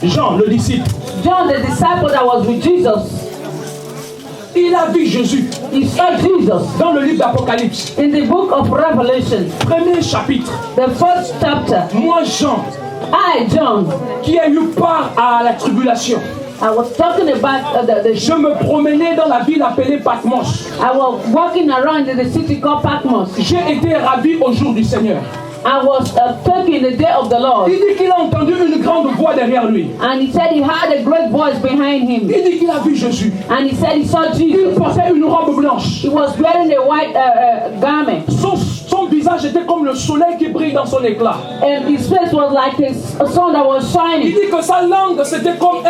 S5: Jean le disciple.
S1: John, the disciple that was with Jesus,
S5: Il a vu Jésus
S1: he saw Jesus
S5: dans le livre d'Apocalypse.
S1: in the book of Revelation,
S5: Premier chapitre.
S1: the first chapter.
S5: Moi, Jean,
S1: I, John,
S5: qui ai eu part à la tribulation.
S1: I was talking about
S5: Je me promenais dans la ville appelée Patmos.
S1: I was walking around in the city called Patmos.
S5: J'ai été ravi au jour du Seigneur.
S1: I was taking the day of the Lord.
S5: Il dit qu'il a entendu une grande voix derrière lui.
S1: And he said he heard a great voice behind him.
S5: Il dit qu'il a vu Jésus.
S1: And he said he saw
S5: Il
S1: Jesus.
S5: portait une robe blanche.
S1: He was wearing a white garment.
S5: Son visage était comme le soleil qui brille dans son éclat.
S1: And his face was like a sun that was
S5: Il
S1: shining.
S5: dit que sa langue c'était comme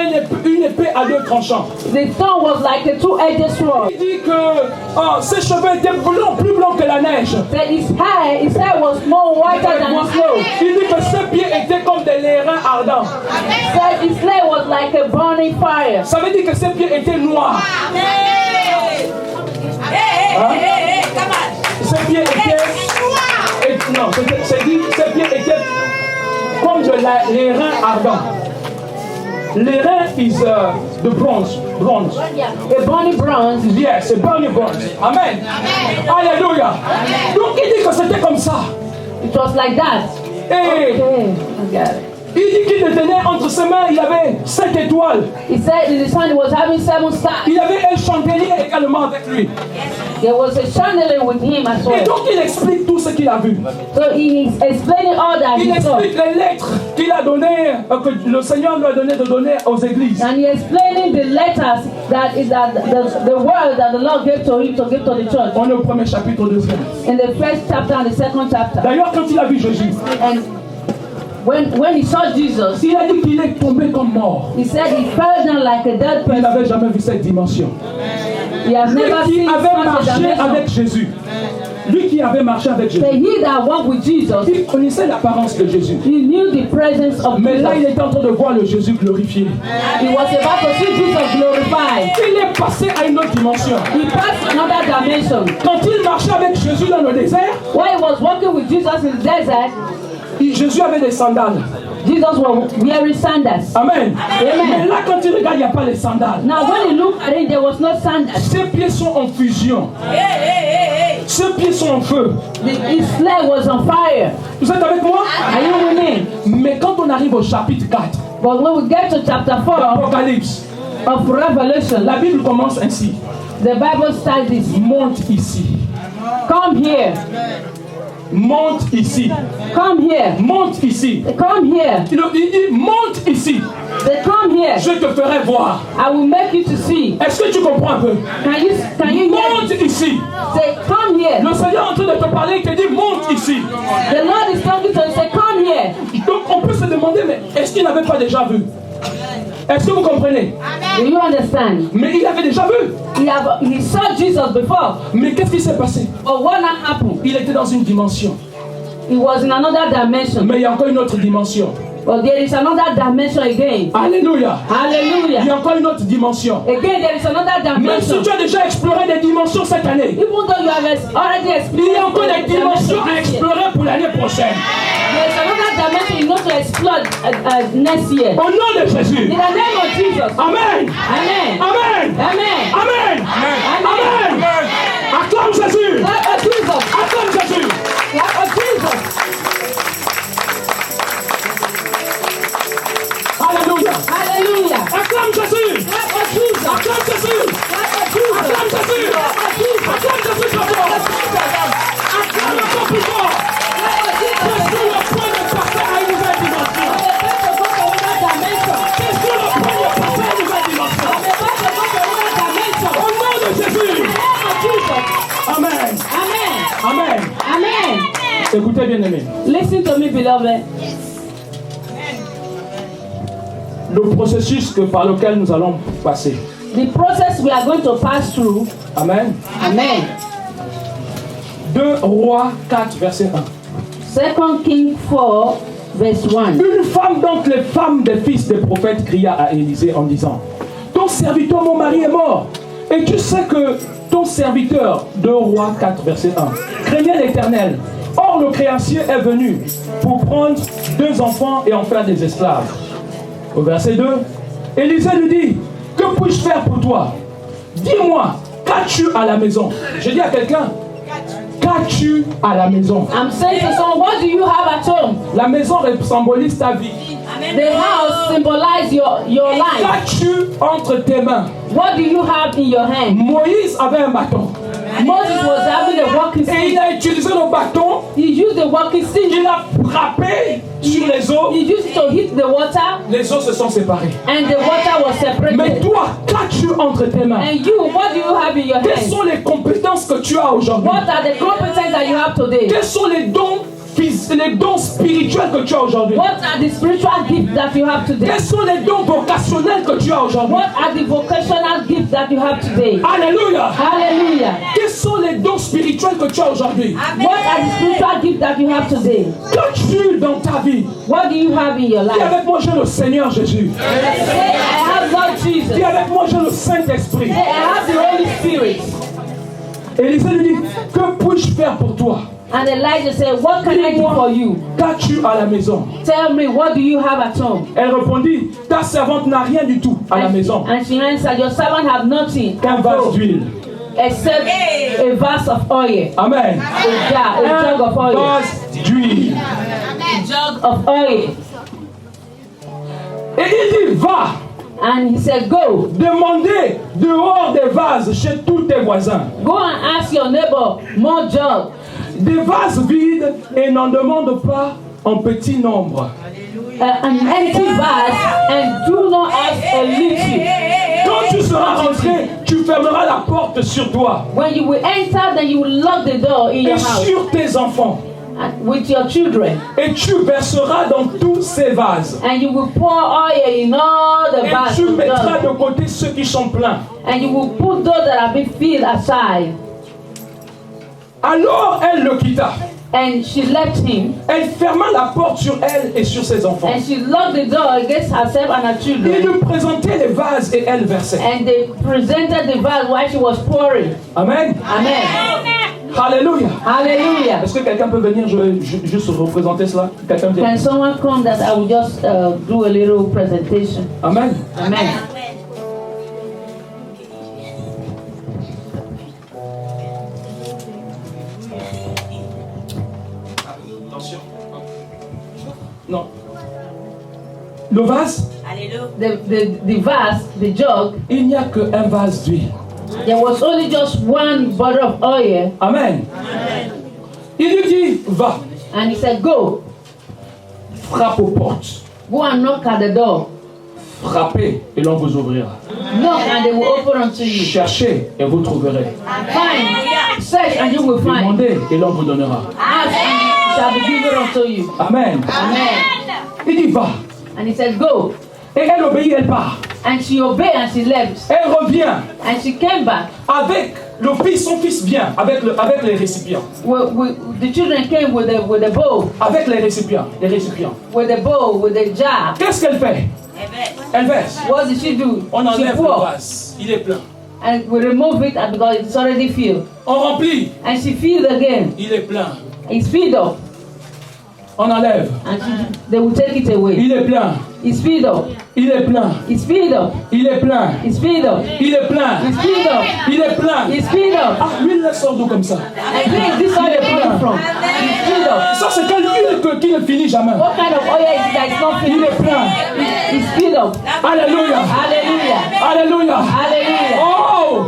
S5: une épée à deux tranchants.
S1: The sun was like a two-edged sword.
S5: Il dit que ses cheveux étaient blancs, plus blancs que la neige.
S1: That his hair was more whiter than the snow.
S5: Il dit que ses pieds étaient comme des lérins ardents.
S1: Said his leg was like a burning fire.
S5: Ça veut dire que ses pieds étaient noirs. Ses pieds étaient... Non, c'est dit que ses pieds étaient comme de l'airain ardent. L'airain is the bronze.
S1: A burning bronze.
S5: Yes, a burning bronze. Amen. Alléluia. Donc il dit que c'était comme ça.
S1: It was like that.
S5: Et
S1: Okay, I got it.
S5: il dit qu'il détenait entre ses mains, il y avait 7 étoiles.
S1: He said in the sun he was having 7 stars.
S5: Il y avait un chandelier également avec lui.
S1: There was a chandelier with him as
S5: Et
S1: well.
S5: donc il explique tout ce qu'il a vu.
S1: So he is explaining all that
S5: Il
S1: he saw.
S5: explique les lettres qu'il a données, que le Seigneur lui a donné de donner aux églises.
S1: And he explaining the letters that is that the word that the Lord gave to him to give to the church.
S5: On est au premier chapitre, au deuxième.
S1: In the first chapter and the second chapter.
S5: D'ailleurs, quand il a vu Jésus,
S1: And when he saw Jesus,
S5: il a dit qu'il est tombé comme mort.
S1: he said he fell down like a dead
S5: Il
S1: person.
S5: n'avait jamais vu cette dimension.
S1: He has
S5: Lui
S1: never
S5: qui
S1: seen
S5: avait
S1: such a
S5: marché
S1: dimension.
S5: avec Jésus. Lui qui avait marché avec Jésus.
S1: Say he that walked with Jesus,
S5: Il connaissait l'apparence de Jésus.
S1: he knew the presence of
S5: Mais là, il
S1: Jesus.
S5: était en train de voir le Jésus glorifié.
S1: He was about to see Jesus glorified.
S5: Il est passé à une autre dimension.
S1: He passed another dimension.
S5: Quand il marchait avec Jésus dans le désert,
S1: When he was walking with Jesus in the desert,
S5: Jésus avait des sandales.
S1: Jesus was wearing sandals.
S5: Amen.
S1: Amen.
S5: Mais là, quand il regarde, il n'y a pas les sandales.
S1: Now when he looked at it, there was no sandals.
S5: Ses pieds sont en fusion. Ses pieds sont en feu.
S1: His leg was on fire.
S5: Vous êtes avec moi?
S1: Are you with me?
S5: Mais quand on arrive au chapitre 4
S1: But when we get to chapter 4
S5: d'Apocalypse,
S1: of Revelation,
S5: la Bible commence ainsi.
S1: the Bible starts this.
S5: Monte ici.
S1: Come here.
S5: Monte ici.
S1: Come here.
S5: Monte ici.
S1: Come here.
S5: Il dit, monte ici.
S1: They come here.
S5: Je te ferai voir.
S1: I will make you to see.
S5: Est-ce que tu comprends un peu?
S1: Can you hear
S5: Monte
S1: me?
S5: ici.
S1: Say, come here.
S5: Le Seigneur est en train de te parler, il te dit, monte ici.
S1: The Lord is talking to you. Say, come here.
S5: Donc on peut se demander, mais est-ce qu'il n'avait pas déjà vu? Est-ce que vous comprenez?
S1: Do you understand?
S5: Mais il avait déjà vu.
S1: He saw Jesus before.
S5: Mais qu'est-ce qui s'est passé?
S1: But what happened?
S5: Il était dans une dimension.
S1: He was in another dimension.
S5: Mais il y a encore une autre dimension.
S1: But there is another dimension again.
S5: Alléluia. Il y
S1: Hallelujah.
S5: a encore une autre dimension.
S1: Again, there is another
S5: Même si
S1: dimension.
S5: tu as déjà exploré des dimensions cette année,
S1: Even though you have already
S5: il y a encore des
S1: experienced
S5: dimensions à explorer pour l'année prochaine.
S1: there is another dimension you need to explore next year.
S5: Au nom de Jésus.
S1: In the name of Jesus.
S2: Amen.
S1: Amen.
S2: Amen.
S1: Amen.
S2: Amen. Amen. Acclame Jésus.
S1: Clap for Jesus.
S2: Acclame Jésus.
S1: Clap for Jesus.
S2: Alléluia.
S1: Hallelujah.
S2: Acclame Jésus.
S1: Clap for Jesus.
S2: Acclame Jésus.
S1: Clap for Jesus.
S2: Acclame Jésus.
S1: Clap for Jesus.
S2: Acclame Jésus très fort. Acclame encore plus fort. Qu'est-ce que le point de passer à une nouvelle dimension? Qu'est-ce que le point de passer à une nouvelle dimension? Au nom de Jésus. Amen.
S1: Amen.
S2: Amen.
S1: Amen.
S2: Écoutez bien aimé.
S1: Listen to me, beloved.
S2: Le processus par lequel nous allons passer.
S1: The process we are going to pass through.
S2: Amen.
S1: Amen.
S2: 2 Rois 4 verset 1.
S1: 2 Kings 4 verse 1.
S2: Une femme, donc les femmes des fils des prophètes, cria à Élisée en disant: ton serviteur, mon mari, est mort. Et tu sais que ton serviteur, 2 Rois 4 verset 1, craignait l'Éternel. Or le créancier est venu pour prendre 2 enfants et en faire des esclaves. Au verset 2, Élisée lui dit: que puis-je faire pour toi? Dis-moi, qu'as-tu à la maison? Je dis à quelqu'un: qu'as-tu à la maison?
S1: I'm saying to someone, what do you have at home?
S2: La maison symbolise ta vie.
S1: The house symbolizes your life.
S2: Qu'as-tu entre tes mains?
S1: What do you have in your hand?
S2: Moïse avait un bâton.
S1: Moses was having a walking
S2: Et
S1: stick.
S2: il a utilisé le bâton,
S1: He used the walking stick.
S2: il a frappé sur les eaux.
S1: He used it to hit the water,
S2: Les eaux se sont séparées.
S1: and the water was
S2: Mais
S1: separated.
S2: toi, qu'as-tu entre tes mains?
S1: And you, what do you have in your
S2: Quelles
S1: hand?
S2: sont les compétences que tu as aujourd'hui?
S1: What are the competences that you have today?
S2: Quels sont les dons spirituels que tu as aujourd'hui?
S1: What are the spiritual gifts that you have today?
S2: Quels sont les dons vocationnels que tu as aujourd'hui?
S1: What are the vocational gifts that you have today?
S2: Alléluia!
S1: Hallelujah.
S2: Quels sont les dons spirituels que tu as aujourd'hui?
S1: What are the spiritual gifts that you have today?
S2: Qu'as-tu dans ta vie?
S1: What do you have in your
S2: Dis
S1: life?
S2: avec moi, j'ai le Seigneur Jésus.
S1: Say, I have Lord Jesus.
S2: Dis avec moi, j'ai le Saint-Esprit.
S1: Say, I have the Holy Spirit.
S2: Élisée lui dit: que puis-je faire pour toi?
S1: And Elijah said, what can I do for you?
S2: Qu'as-tu à la maison?
S1: Tell me, what do you have at home?
S2: Elle répondit: ta servante n'a rien du tout à la maison.
S1: And she answered, your servant have nothing
S2: Qu'un vase d'huile.
S1: except a vase of oil.
S2: Amen.
S1: A jar, a jug of
S2: Un
S1: oil.
S2: vase d'huile.
S1: A jug of oil.
S2: Et il dit: va,
S1: And he said, go.
S2: demandez dehors des vases chez tous tes voisins.
S1: Go and ask your neighbor more jug.
S2: Des vases vides et n'en demande pas en petit nombre.
S1: An empty vase and do not ask a little.
S2: Quand tu seras rentré, tu fermeras la porte sur toi
S1: When you will enter, then you will lock the door in your
S2: et
S1: house
S2: sur tes enfants.
S1: and with your children.
S2: Et tu verseras dans tous ces vases.
S1: And you will pour oil in all the
S2: Et
S1: vases.
S2: tu
S1: of
S2: mettras
S1: jug.
S2: de côté ceux qui sont pleins.
S1: And you will put those that have been filled aside.
S2: Alors elle le quitta.
S1: And she left him.
S2: Elle ferma la porte sur elle et sur ses enfants.
S1: And she locked the door against herself and her
S2: Il
S1: children.
S2: lui présentait les vases et elle versait.
S1: And they presented the vase while she was pouring.
S2: Amen.
S1: Amen.
S2: Alléluia.
S1: Hallelujah.
S2: Est-ce que quelqu'un peut venir juste représenter cela? Quelqu'un vient.
S1: Can someone come that I will just do a little presentation?
S2: Amen.
S1: Amen.
S2: Attention. Non. Le vase,
S1: The vase, the jug,
S2: il n'y a qu'un vase d'huile.
S1: there was only just one bottle of oil.
S2: Amen. Il lui dit: va,
S1: And he said, go.
S2: frappe aux portes.
S1: Go and knock at the door.
S2: Frappez et l'on vous ouvrira.
S1: Knock and they will open unto you.
S2: Cherchez et vous trouverez.
S1: Find, search and you will find.
S2: Demandez et l'on vous donnera.
S1: Ask and it shall be given unto you.
S2: Amen.
S1: Amen.
S2: Il dit: va.
S1: And he said, go.
S2: Et elle obéit, elle part.
S1: And she obeyed and she left.
S2: Elle revient
S1: And she came back.
S2: avec le fils, son fils vient, avec les récipients.
S1: The children came with the bowl.
S2: Avec les récipients.
S1: With the bowl, with the jar.
S2: Qu'est-ce qu'elle fait? Elle verse.
S1: What did she do?
S2: On
S1: She
S2: enlève le
S1: poured.
S2: vase. Il est plein.
S1: And we remove it because it's already filled.
S2: On remplit.
S1: And she filled again.
S2: Il est plein.
S1: It's filled up.
S2: On enlève.
S1: And they will take it away.
S2: Il est plein.
S1: It's filled up.
S5: Il est plein.
S1: It's filled up.
S5: Il est plein.
S1: It's filled up.
S5: Il est plein.
S1: It's filled up.
S5: Il est plein.
S1: It's filled up.
S5: Ah, l'huile elle sort d'où comme ça?
S1: And where is this oil coming from? It's filled up.
S5: Ça, c'est quelle huile qui ne finit jamais?
S1: What kind of oil is it that is not
S5: Il
S1: filled
S5: est
S1: up?
S5: plein.
S1: It's filled up.
S5: Alléluia.
S1: Hallelujah.
S5: Alléluia.
S1: Hallelujah.
S5: Oh!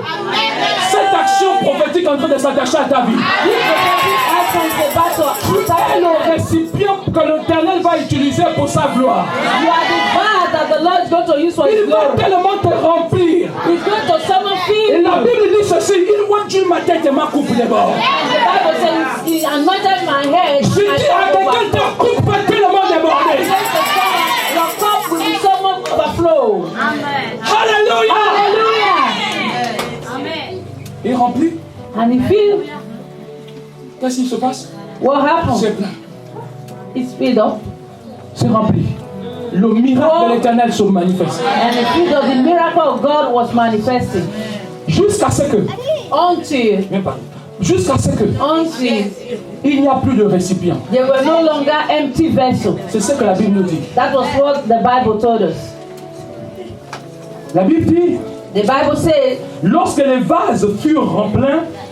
S5: Cette action prophétique en train de s'attacher à ta vie.
S1: This prophetic action is about to
S5: Tu es le récipient que l'Éternel va utiliser pour sa gloire.
S1: You are the vase that the Lord is going to use for His
S5: Il va
S1: glory.
S5: tellement te remplir.
S1: He's going to summon
S5: Et
S1: fill
S5: la
S1: you.
S5: Bible dit ceci, il oint ma tête et ma coupe les bords.
S1: And the Bible says, He anointed my head.
S5: Je dis à quelqu'un, ta coupe va tellement déborder.
S1: Your cup will be so much overflow.
S5: Alléluia.
S1: Hallelujah.
S5: Il remplit.
S1: And He filled.
S5: Qu'est-ce qui se passe?
S1: What happened?
S5: C'est plein.
S1: It's filled up.
S5: C'est rempli. Le miracle de l'Éternel se manifeste.
S1: And the fruit of the miracle of God was manifesting.
S5: Jusqu'à ce que,
S1: Until
S5: jusqu'à ce que, il n'y a plus de récipient.
S1: there were no longer empty vessels.
S5: C'est ce que la Bible nous dit.
S1: That was what the Bible told us.
S5: La Bible dit,
S1: The Bible says,
S5: lorsque les vases furent remplis,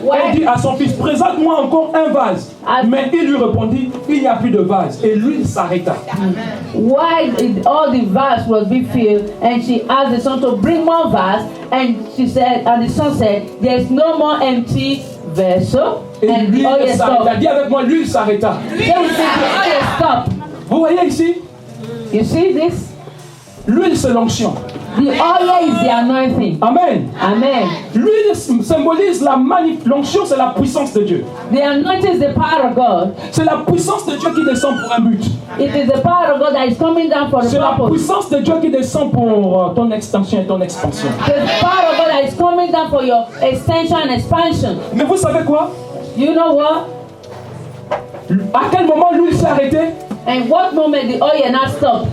S5: elle dit à son fils, présente-moi encore un vase. Mais il lui répondit, il n'y a plus de vase. Et l'huile s'arrêta.
S1: why did all the vase was be filled? And she asked the son to bring more vase. And she said, and the son said, there's no more empty vessel.
S5: Et
S1: And the
S5: l'huile
S1: oil
S5: s'arrêta.
S1: stopped.
S5: Dis avec moi, l'huile s'arrêta.
S1: Then we said the oil stopped.
S5: Vous voyez ici,
S1: You see this?
S5: l'huile c'est l'onction.
S1: The oil is the anointing.
S5: Amen.
S1: Amen.
S5: L'huile symbolise l'onction, c'est la puissance de Dieu.
S1: The anointing is the power of God.
S5: C'est la puissance de Dieu qui descend pour un but.
S1: It is the power of God that is coming down for the
S5: C'est la
S1: purpose.
S5: puissance de Dieu qui descend pour ton extension et ton expansion.
S1: The power of God that is coming down for your extension and expansion.
S5: Mais vous savez quoi?
S1: You know what?
S5: À quel moment l'huile s'est arrêtée?
S1: And what moment the oil now stopped?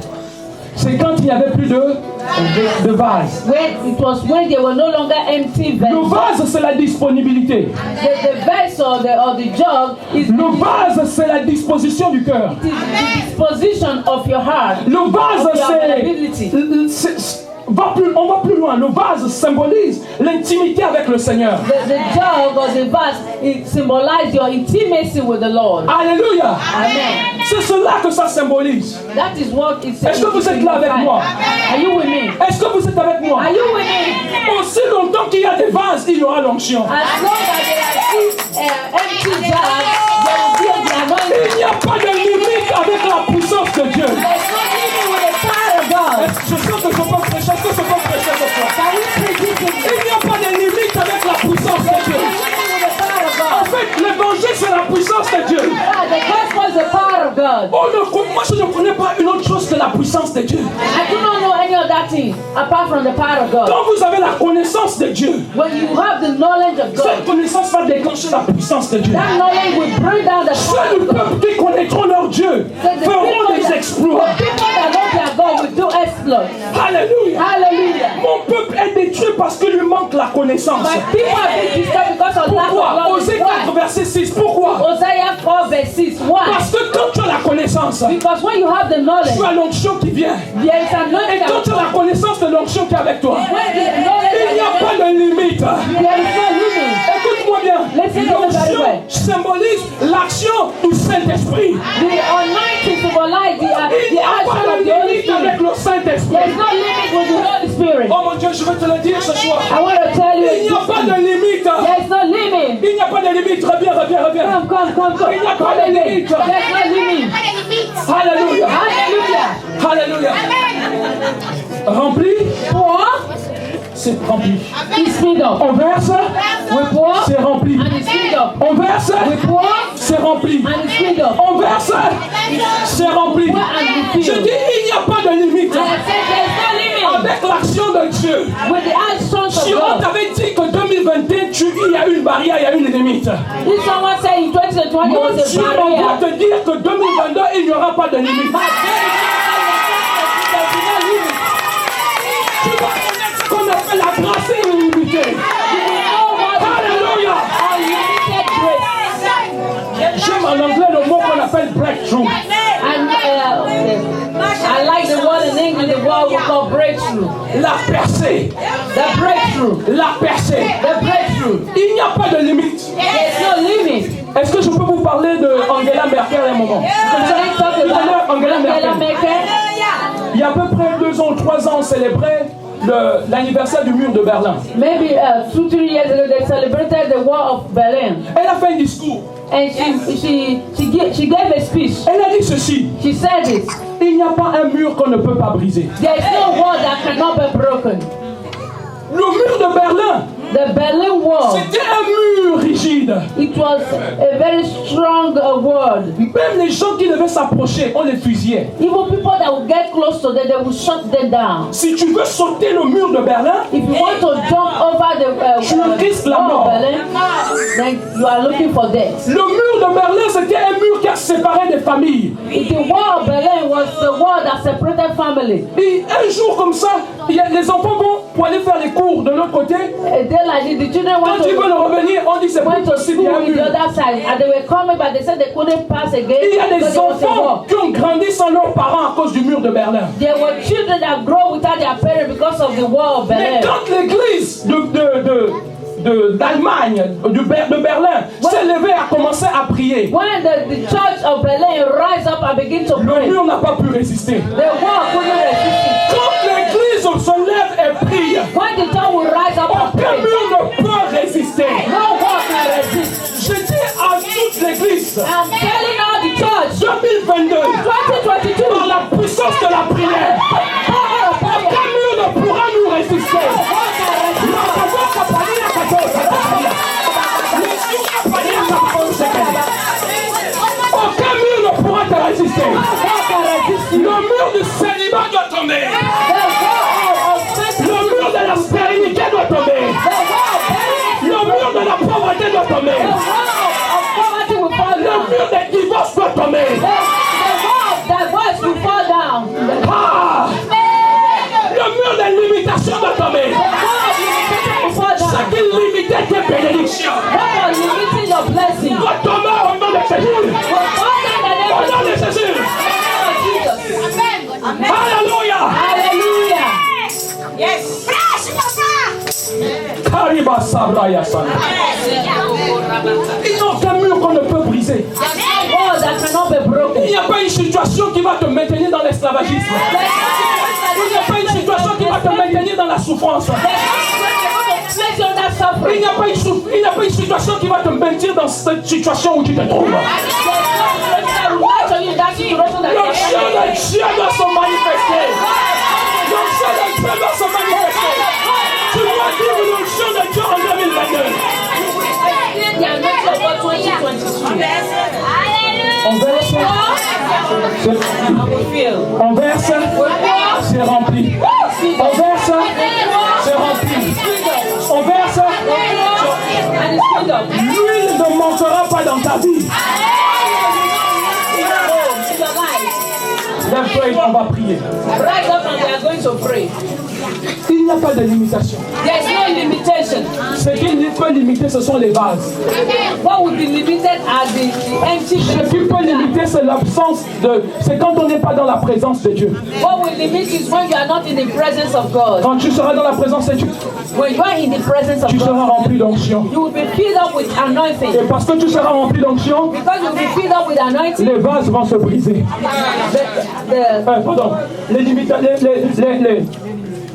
S5: C'est quand il n'y avait plus de vase.
S1: When there were no longer empty
S5: Le
S1: vessels.
S5: vase, c'est la disponibilité.
S1: The vessel or the jug is
S5: Le vase, c'est la disposition du cœur.
S1: the disposition of your heart.
S5: Le vase,
S1: Of your availability.
S5: on va plus loin. Le vase symbolise l'intimité avec le Seigneur.
S1: The jug or the vase, it symbolizes your intimacy with the Lord.
S5: Alléluia.
S1: Amen.
S5: C'est cela que ça symbolise.
S1: That is what it says.
S5: Est-ce que vous êtes là avec moi?
S1: Are you with me?
S5: Est-ce que vous êtes avec moi?
S1: Are you with me?
S5: Aussi longtemps qu'il y a des vases, il y aura l'onction.
S1: As long as there are empty jars, there will be the anointing.
S5: Il n'y a pas de limite avec la puissance de Dieu.
S1: There's no limit with the power of God.
S5: Je sens que je peux prêcher, est-ce que je peux prêcher ce soir?
S1: Can we preach it?
S5: Il n'y a pas de limite avec la puissance de Dieu. En fait, l'évangile c'est la puissance de Dieu.
S1: The gospel is the power of God.
S5: Moi je ne connais pas une autre chose que la puissance de Dieu.
S1: I do not know any other thing apart from the power of God.
S5: Quand vous avez la connaissance de Dieu,
S1: When you have the knowledge of
S5: cette
S1: God,
S5: connaissance va déclencher la puissance de Dieu.
S1: that knowledge will bring down the power
S5: Seuls
S1: of
S5: le
S1: God.
S5: peuple qui connaîtront leur Dieu
S1: So the
S5: feront des exploits.
S1: the people that know their God will do exploits.
S5: Alléluia.
S1: Hallelujah.
S5: Mon peuple est détruit parce qu'il lui manque la connaissance.
S1: My people are being disturbed because of lack of
S5: Pourquoi?
S1: knowledge.
S5: Osée 4 verset 6. Pourquoi?
S1: Hosea 4 verse 6. Why?
S5: Parce que quand tu as la connaissance,
S1: Because when you have the knowledge,
S5: tu as l'onction qui vient.
S1: there is anointing.
S5: Et quand tu as la connaissance de l'onction qui est avec toi,
S1: When the knowledge
S5: il n'y a pas de limite.
S1: there is no limit.
S5: Écoute-moi bien.
S1: Listen to me very
S5: L'onction
S1: well.
S5: symbolise l'action du Saint-Esprit.
S1: The anointing symbolize the
S5: Il n'y a
S1: action
S5: pas
S1: of
S5: de
S1: the Holy
S5: limite avec
S1: Spirit.
S5: le Saint-Esprit.
S1: There is no limit with the Holy Spirit.
S5: Oh mon Dieu, je vais te le dire ce soir.
S1: I want to tell you,
S5: Il n'y a pas de limite.
S1: there is no limit.
S5: Il n'y a pas de limite. Reviens.
S1: Come.
S5: Il n'y a pas de limite.
S1: There's no limit.
S5: Alléluia.
S1: Hallelujah.
S5: Alléluia. Rempli,
S1: Pour,
S5: c'est rempli.
S1: it's filled up.
S5: On verse,
S1: We pour,
S5: c'est rempli.
S1: and it's filled up.
S5: On verse,
S1: We pour,
S5: c'est rempli.
S1: and it's filled up.
S5: On verse, c'est rempli.
S1: Pour and
S5: Je
S1: it's
S5: dis,
S1: filled.
S5: il n'y a pas de limite.
S1: And I said there's no limit.
S5: Avec l'action de Dieu.
S1: With the actions of
S5: Chiron
S1: God.
S5: t'avait dit que 2021, il y a une barrière, il y a une limite.
S1: If someone say in 2020 there
S5: Mon
S1: was a
S5: Dieu m'envoie
S1: barrier,
S5: te dire que 2022, il n'y aura pas de limite.
S1: but
S5: Tu vas connaître ce qu'on appelle la grâce illimitée. Alléluia. J'aime en anglais le mot qu'on appelle breakthrough.
S1: And I like the word in English
S5: La percée.
S1: The breakthrough.
S5: La percée.
S1: The breakthrough.
S5: Il n'y a pas de limite.
S1: There's no limit.
S5: Est-ce que je peux vous parler de Angela Merkel à un moment?
S1: Can I talk about
S5: Angela Merkel. Il y a à peu près 2 ans ou 3 ans, on célébrait l'anniversaire du mur de Berlin.
S1: Maybe 2-3 years ago they celebrated the Wall of Berlin.
S5: Elle a fait un discours.
S1: And she gave a speech.
S5: Elle a dit ceci.
S1: She said this.
S5: Il n'y a pas un mur qu'on ne peut pas briser.
S1: There is no wall that cannot be broken.
S5: Le mur de Berlin,
S1: The Berlin Wall,
S5: c'était un mur rigide.
S1: it was a very strong wall.
S5: Même les gens qui devaient s'approcher, on les fusillait.
S1: Even people that would get close to them, they would shut them down.
S5: Si tu veux sauter le mur de Berlin,
S1: If you want to jump over the
S5: risques la
S1: wall
S5: mort.
S1: of Berlin, then you are looking for death.
S5: le mur de Berlin, c'était un mur qui a séparé des familles.
S1: The wall of Berlin was the wall that separated family.
S5: Et un jour comme ça, les enfants vont pour aller faire les cours de l'autre côté.
S1: A day like this, the children
S5: Quand ils veulent revenir, on dit c'est pas
S1: went to
S5: possible, il y a
S1: school
S5: un
S1: with the
S5: mur.
S1: other side, and they were coming, but they said they couldn't pass again
S5: Il y a
S1: because
S5: des
S1: there was a
S5: enfants
S1: wall.
S5: qui ont grandi sans leurs parents à cause du mur de Berlin.
S1: There were children that grow without their parents because of the wall of
S5: Mais
S1: Berlin.
S5: quand l'église d'Allemagne, de Berlin, s'est levée et a commencé à prier,
S1: When the church of Berlin rise up and begin to
S5: le
S1: pray,
S5: mur n'a pas pu résister.
S1: the wall couldn't resist it.
S5: Quand l'église se lève et prie,
S1: When the church will rise up and
S5: aucun
S1: pray,
S5: mur ne peut résister.
S1: no wall can resist.
S5: Je dis à toute l'église,
S1: I'm telling all the church,
S5: 2022,
S1: 2022,
S5: par la puissance de la prière, aucun mur ne pourra nous résister. Aucun mur ne pourra te résister. Le mur du célibat doit tomber. Le mur de la stérilité doit tomber. Le mur de la pauvreté doit tomber. Le mur des divorces doit tomber. Ah! Le mur des limitations doit tomber. Ce qui limitait tes bénédictions doit tomber au nom de Jésus. Au nom de Jésus. Alléluia.
S6: Yes.
S5: Kariba Sabraya Sana. Il n'y a aucun mur qu'on ne peut briser. Il n'y a pas une situation qui va te maintenir dans l'esclavagisme. Il n'y a pas une situation qui va te maintenir dans la souffrance. Il n'y a pas une situation qui va te maintenir dans cette situation où tu te trouves. Le chien de Dieu doit se manifester. Le chien de Dieu doit se manifester. Tu dois vivre le chien de Dieu en 2022. On verse, c'est rempli. On verse, c'est rempli. On verse, l'huile ne manquera pas dans ta vie. Lève-toi et on va prier.
S1: Rise up and we are going to pray.
S5: Il n'y a pas de limitation.
S1: There is no limitation.
S5: Ce qui peut limiter, ce sont les vases.
S1: What would be limited are the empty
S5: Ce qui peut limiter, c'est l'absence de... C'est quand on n'est pas dans la présence de Dieu.
S1: What will limit is when you are not in the presence of God.
S5: Quand tu seras dans la présence de Dieu,
S1: When you are in the presence of
S5: tu seras
S1: God,
S5: rempli d'onction.
S1: you will be filled up with anointing.
S5: Et parce que tu seras rempli d'onction,
S1: Because you will be filled up with anointing,
S5: les vases vont se briser. Pardon.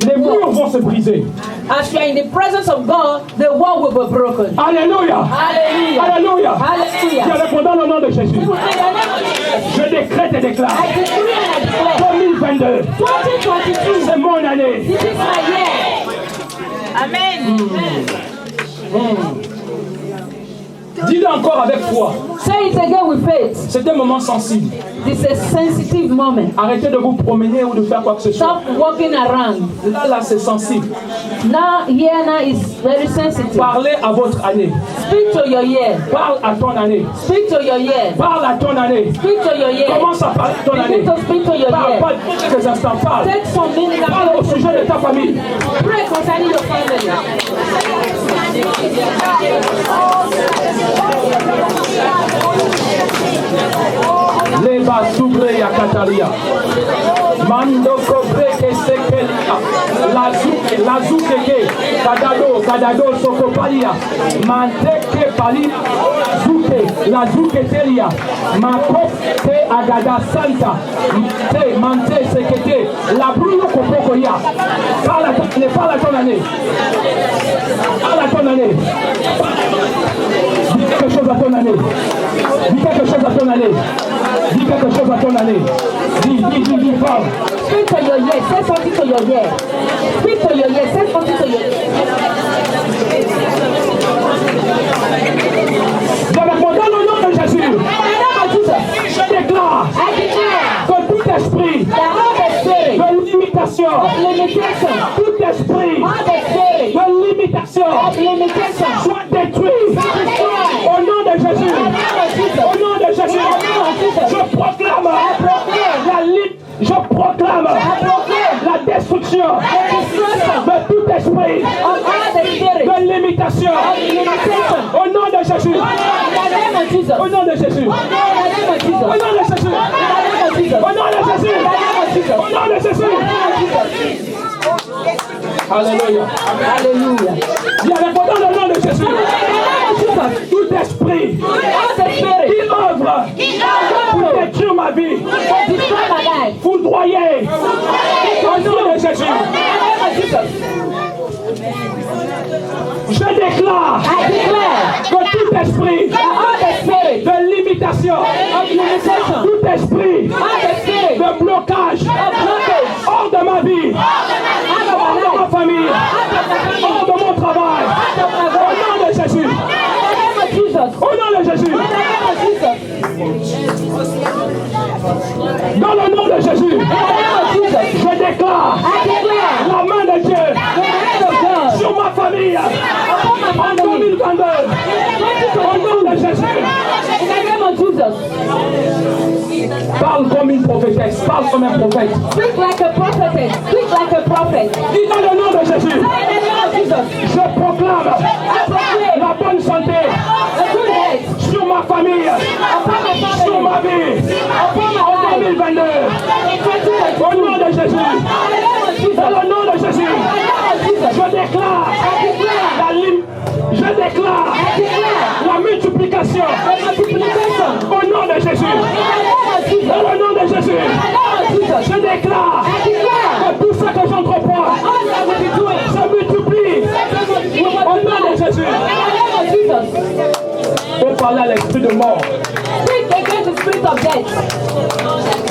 S5: Les murs vont se briser.
S1: as you are in the presence of God, the wall will be broken.
S5: Alléluia.
S1: Hallelujah.
S5: Alléluia.
S1: Hallelujah.
S5: Je répondant au nom de Jésus.
S1: In the name of Jesus,
S5: Je décrète et déclare.
S1: I decree and I declare,
S5: 2022,
S1: 2022,
S5: c'est mon année.
S1: this is my year.
S6: Amen.
S5: Dis-le encore avec foi.
S1: Say it again with faith.
S5: C'est un moment sensible.
S1: This is a sensitive moment.
S5: Arrêtez de vous promener ou de faire quoi que ce soit.
S1: Stop walking around.
S5: Là, c'est sensible.
S1: Now is very sensitive.
S5: Parlez à votre année.
S1: Speak to your year.
S5: Parle à ton année.
S1: Speak to your year.
S5: Parle à ton année.
S1: Speak to your year.
S5: Commence à parler à ton année.
S1: Begin to speak to your
S5: Parle
S1: year.
S5: pas quelques instants. Parle.
S1: Take some minutes
S5: Parle au
S1: and
S5: sujet de ta famille.
S1: pray concerning your family.
S5: Leba subre ya kataria. Mando kobre ke sekeli a. Lazukeke, Kadado, Sokopalia, Manteke Pali, Zuke, Lazuketelia, Makote Agada Santa, Mante Sekete, la Bruno Kopokoya, parle à ton année. Parle à ton année. Dis quelque chose à ton année. Dis quelque chose à ton année. Dis quelque chose à ton année. Dis, parle.
S1: Speak to your yes. Say something to your yes. Speak to your yes. Say something to your yes.
S5: Dans le nom de Jésus, je déclare que tout esprit de limitation, tout esprit de limitation soit détruit au nom de Jésus. Au nom de Jésus, je proclame la destruction de tout esprit de limitation. Au nom de Jésus. Au nom de Jésus. Au nom de Jésus. Au nom de Jésus. Au nom de Jésus. Alléluia.
S1: Hallelujah.
S5: Il y a répondant le nom de Jésus. Tout esprit qui œuvre pour détruire ma vie, foudroyer au nom de Jésus. Je déclare que tout esprit de limitation, tout esprit de blocage hors de ma vie, hors de ma famille, hors de mon travail, au nom de Jésus. Au nom de Jésus. Dans le nom de Jésus, je déclare la main de Dieu sur ma famille en 2022. Au nom de Jésus. Parle comme une prophétesse. Parle comme un prophète.
S1: Speak like a prophetess. Speak like a prophet.
S5: Dis dans le nom de Jésus. Je proclame la bonne santé sur ma famille, sur ma vie, en 2022. Au nom de Jésus. Dans le nom de Jésus. Je déclare la multiplication au nom de Jésus. Dans le nom de Jésus, je déclare que tout ce que j'entreprends se multiplie au nom de Jésus. On parle à l'esprit de mort.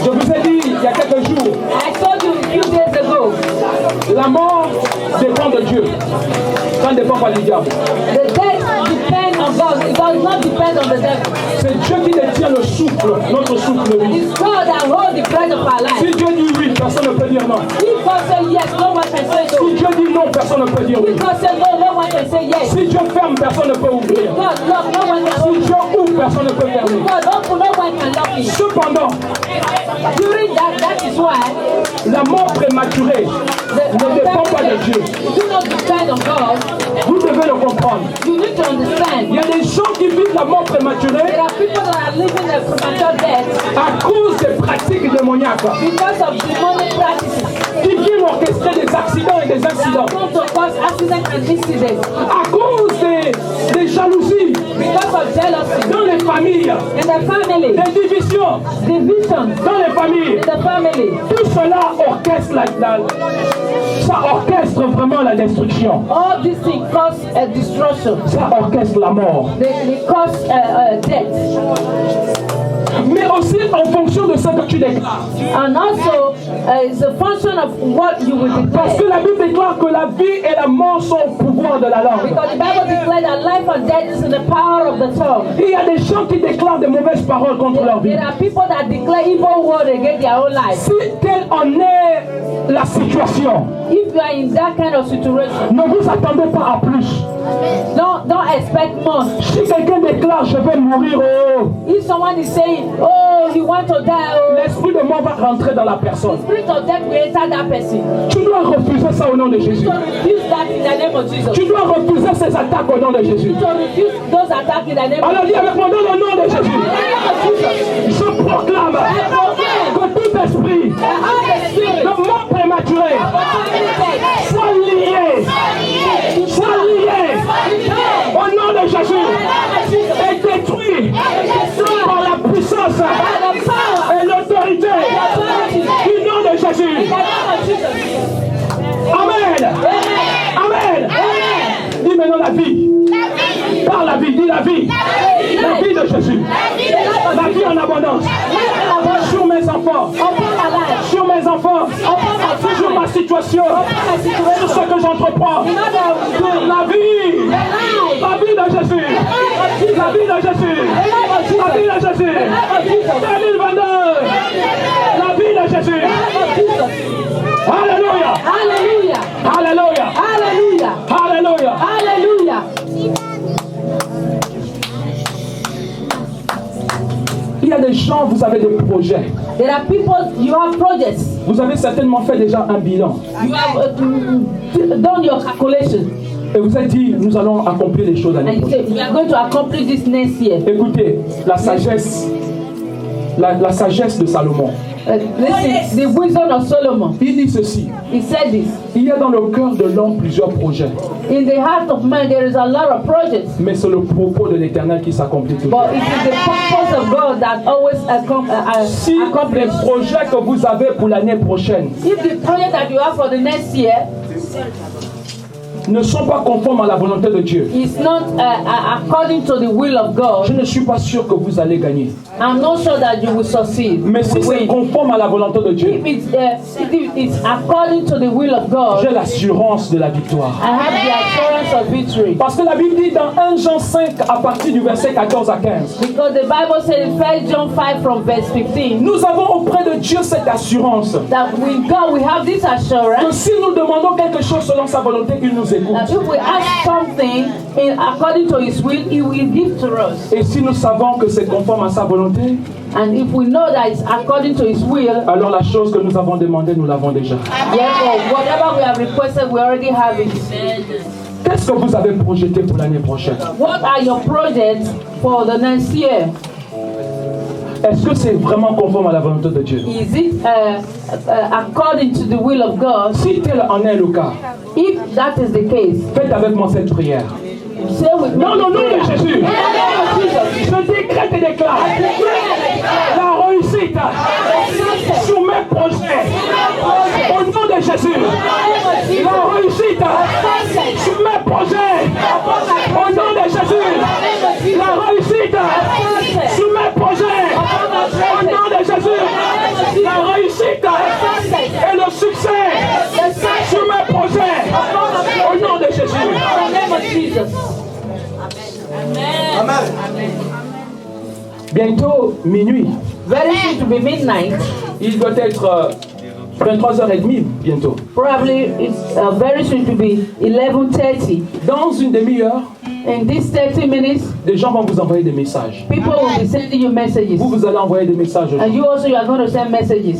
S5: Je vous ai dit il y a quelques jours,
S1: I told you a few days ago,
S5: la mort dépend de Dieu. Ça ne dépend pas du diable.
S1: the death depends on God. It does not depend on the devil.
S5: C'est Dieu qui détient le souffle, notre souffle de vie.
S1: It's God that holds the breath of our
S5: Si
S1: life.
S5: Dieu dit oui, personne ne peut dire non.
S1: If God says yes, no one can say
S5: Si
S1: no.
S5: Dieu dit non, personne ne peut dire oui.
S1: If God says no, no one can say yes.
S5: Si Dieu ferme, personne ne peut ouvrir.
S1: God lock, no one can
S5: Si
S1: open.
S5: Dieu ouvre, personne ne peut fermer.
S1: God open, no one can lock it.
S5: Cependant,
S1: During that is why
S5: la mort prématurée ne dépend pas de Dieu.
S1: do not depend on God.
S5: Vous devez le comprendre.
S1: You need to
S5: Il
S1: understand.
S5: y a des gens qui vivent la mort prématurée
S1: There are people that are living a premature death
S5: à cause des pratiques démoniaques
S1: because of demonic practices.
S5: qui viennent orchestrer des accidents et des incidents.
S1: Going to cause accidents and incidents
S5: À cause des jalousies
S1: because of jealousy
S5: dans les familles,
S1: in the family,
S5: des divisions
S1: division
S5: dans les familles.
S1: in the family.
S5: Tout cela orchestre ça orchestre vraiment la destruction.
S1: All these things cause a destruction.
S5: Ça orchestre la mort.
S1: They cause death.
S5: Mais aussi en fonction de ce que tu déclares.
S1: And also, it's a function of what you will
S5: Parce que
S1: declare.
S5: la Bible déclare que la vie et la mort sont au pouvoir de la langue.
S1: Because the Bible declares that life and death is in the power of the tongue.
S5: Il y a des gens qui déclarent des mauvaises paroles contre leur vie.
S1: There are people that declare evil word against their own life.
S5: Si telle en est la situation,
S1: If you are in that kind of situation,
S5: ne vous attendez pas à plus.
S1: don't expect more.
S5: Si quelqu'un déclare je vais mourir,
S1: If someone is saying, oh, you want to die, oh,
S5: l'esprit de mort va rentrer dans la personne.
S1: spirit of death will enter that person.
S5: Tu dois refuser ça au nom de Jésus.
S1: To refuse that in the name of Jesus.
S5: Tu dois refuser ces attaques au nom de Jésus.
S1: To refuse those attacks in the name of
S5: Alors dis avec moi dans le nom de Jésus.
S1: Jesus.
S5: Je proclame que tout esprit
S1: All the spirit
S5: de mort prématurée
S1: of family death
S5: situation, sur ce que j'entreprends. La vie de Jésus. La vie de Jésus. La vie de Jésus. 2022. La vie de Jésus. Alléluia.
S1: Alléluia.
S5: Alléluia.
S1: Alléluia.
S5: Alléluia.
S1: Alléluia.
S5: Il y a des gens, vous avez des projets.
S1: There are people, you have projects.
S5: Vous avez certainement fait déjà un bilan.
S1: You have done your calculation.
S5: Et vous avez dit, nous allons accomplir les choses l'année
S1: And you say,
S5: prochaine.
S1: we are going to accomplish this next year.
S5: Écoutez, la sagesse de Salomon.
S1: Listen, the wisdom of Solomon.
S5: Il dit ceci.
S1: He said this.
S5: Il y a dans le cœur de l'homme plusieurs projets.
S1: In the heart of man, there is a lot of projects.
S5: Mais c'est le propos de l'Éternel qui s'accomplit toujours.
S1: But it is the purpose of God that always
S5: Si les
S1: accomplishes.
S5: projets que vous avez pour l'année prochaine
S1: If the project that you have for the next year
S5: ne sont pas conformes à la volonté de Dieu,
S1: is not according to the will of
S5: je
S1: God,
S5: ne suis pas sûr que vous allez gagner.
S1: I'm not sure that you will succeed.
S5: Mais si c'est conforme à la volonté de Dieu,
S1: If it's according to the will of God,
S5: j'ai l'assurance de la victoire.
S1: I have the assurance of victory.
S5: Parce que la Bible dit dans 1 Jean 5 à partir du verset 14 à 15,
S1: Because the Bible says in 1 John 5 from verse 15
S5: nous avons auprès de Dieu cette assurance
S1: that with God we have this
S5: que
S1: assurance
S5: si nous demandons quelque chose selon sa volonté, il nous écoute.
S1: that if we ask something according to His will, He will give to us.
S5: Et si nous savons que c'est conforme à sa volonté,
S1: And if we know that it's according to His will,
S5: alors la chose que nous avons demandée, nous l'avons déjà.
S1: therefore whatever we have requested, we already have it.
S5: Qu'est-ce que vous avez projeté pour l'année prochaine?
S1: What are your projects for the next year?
S5: Est-ce que c'est vraiment conforme à la volonté de Dieu?
S1: Is it according to the will of God?
S5: Si tel en est le cas,
S1: If that is the case,
S5: faites avec moi cette prière.
S1: say with me.
S5: Dans le nom de Jésus,
S1: In the name of Jesus,
S5: je décrète et déclare la réussite sur mes projets. Au nom de Jésus, la réussite sur mes projets. Au nom de Jésus, la réussite sur mes projets. Au nom de Jésus, la réussite et le succès sur mes projets. Au nom de Jésus.
S1: in the name of Jesus.
S5: Bientôt minuit.
S1: Very soon to be midnight.
S5: Il doit être 23h30 bientôt.
S1: Probably it's very soon to be 11:30.
S5: Dans une demi-heure,
S1: In these 30 minutes,
S5: des gens vont vous envoyer des messages.
S1: people will be sending you messages.
S5: Vous allez envoyer des messages.
S1: And you also, you are going to send messages.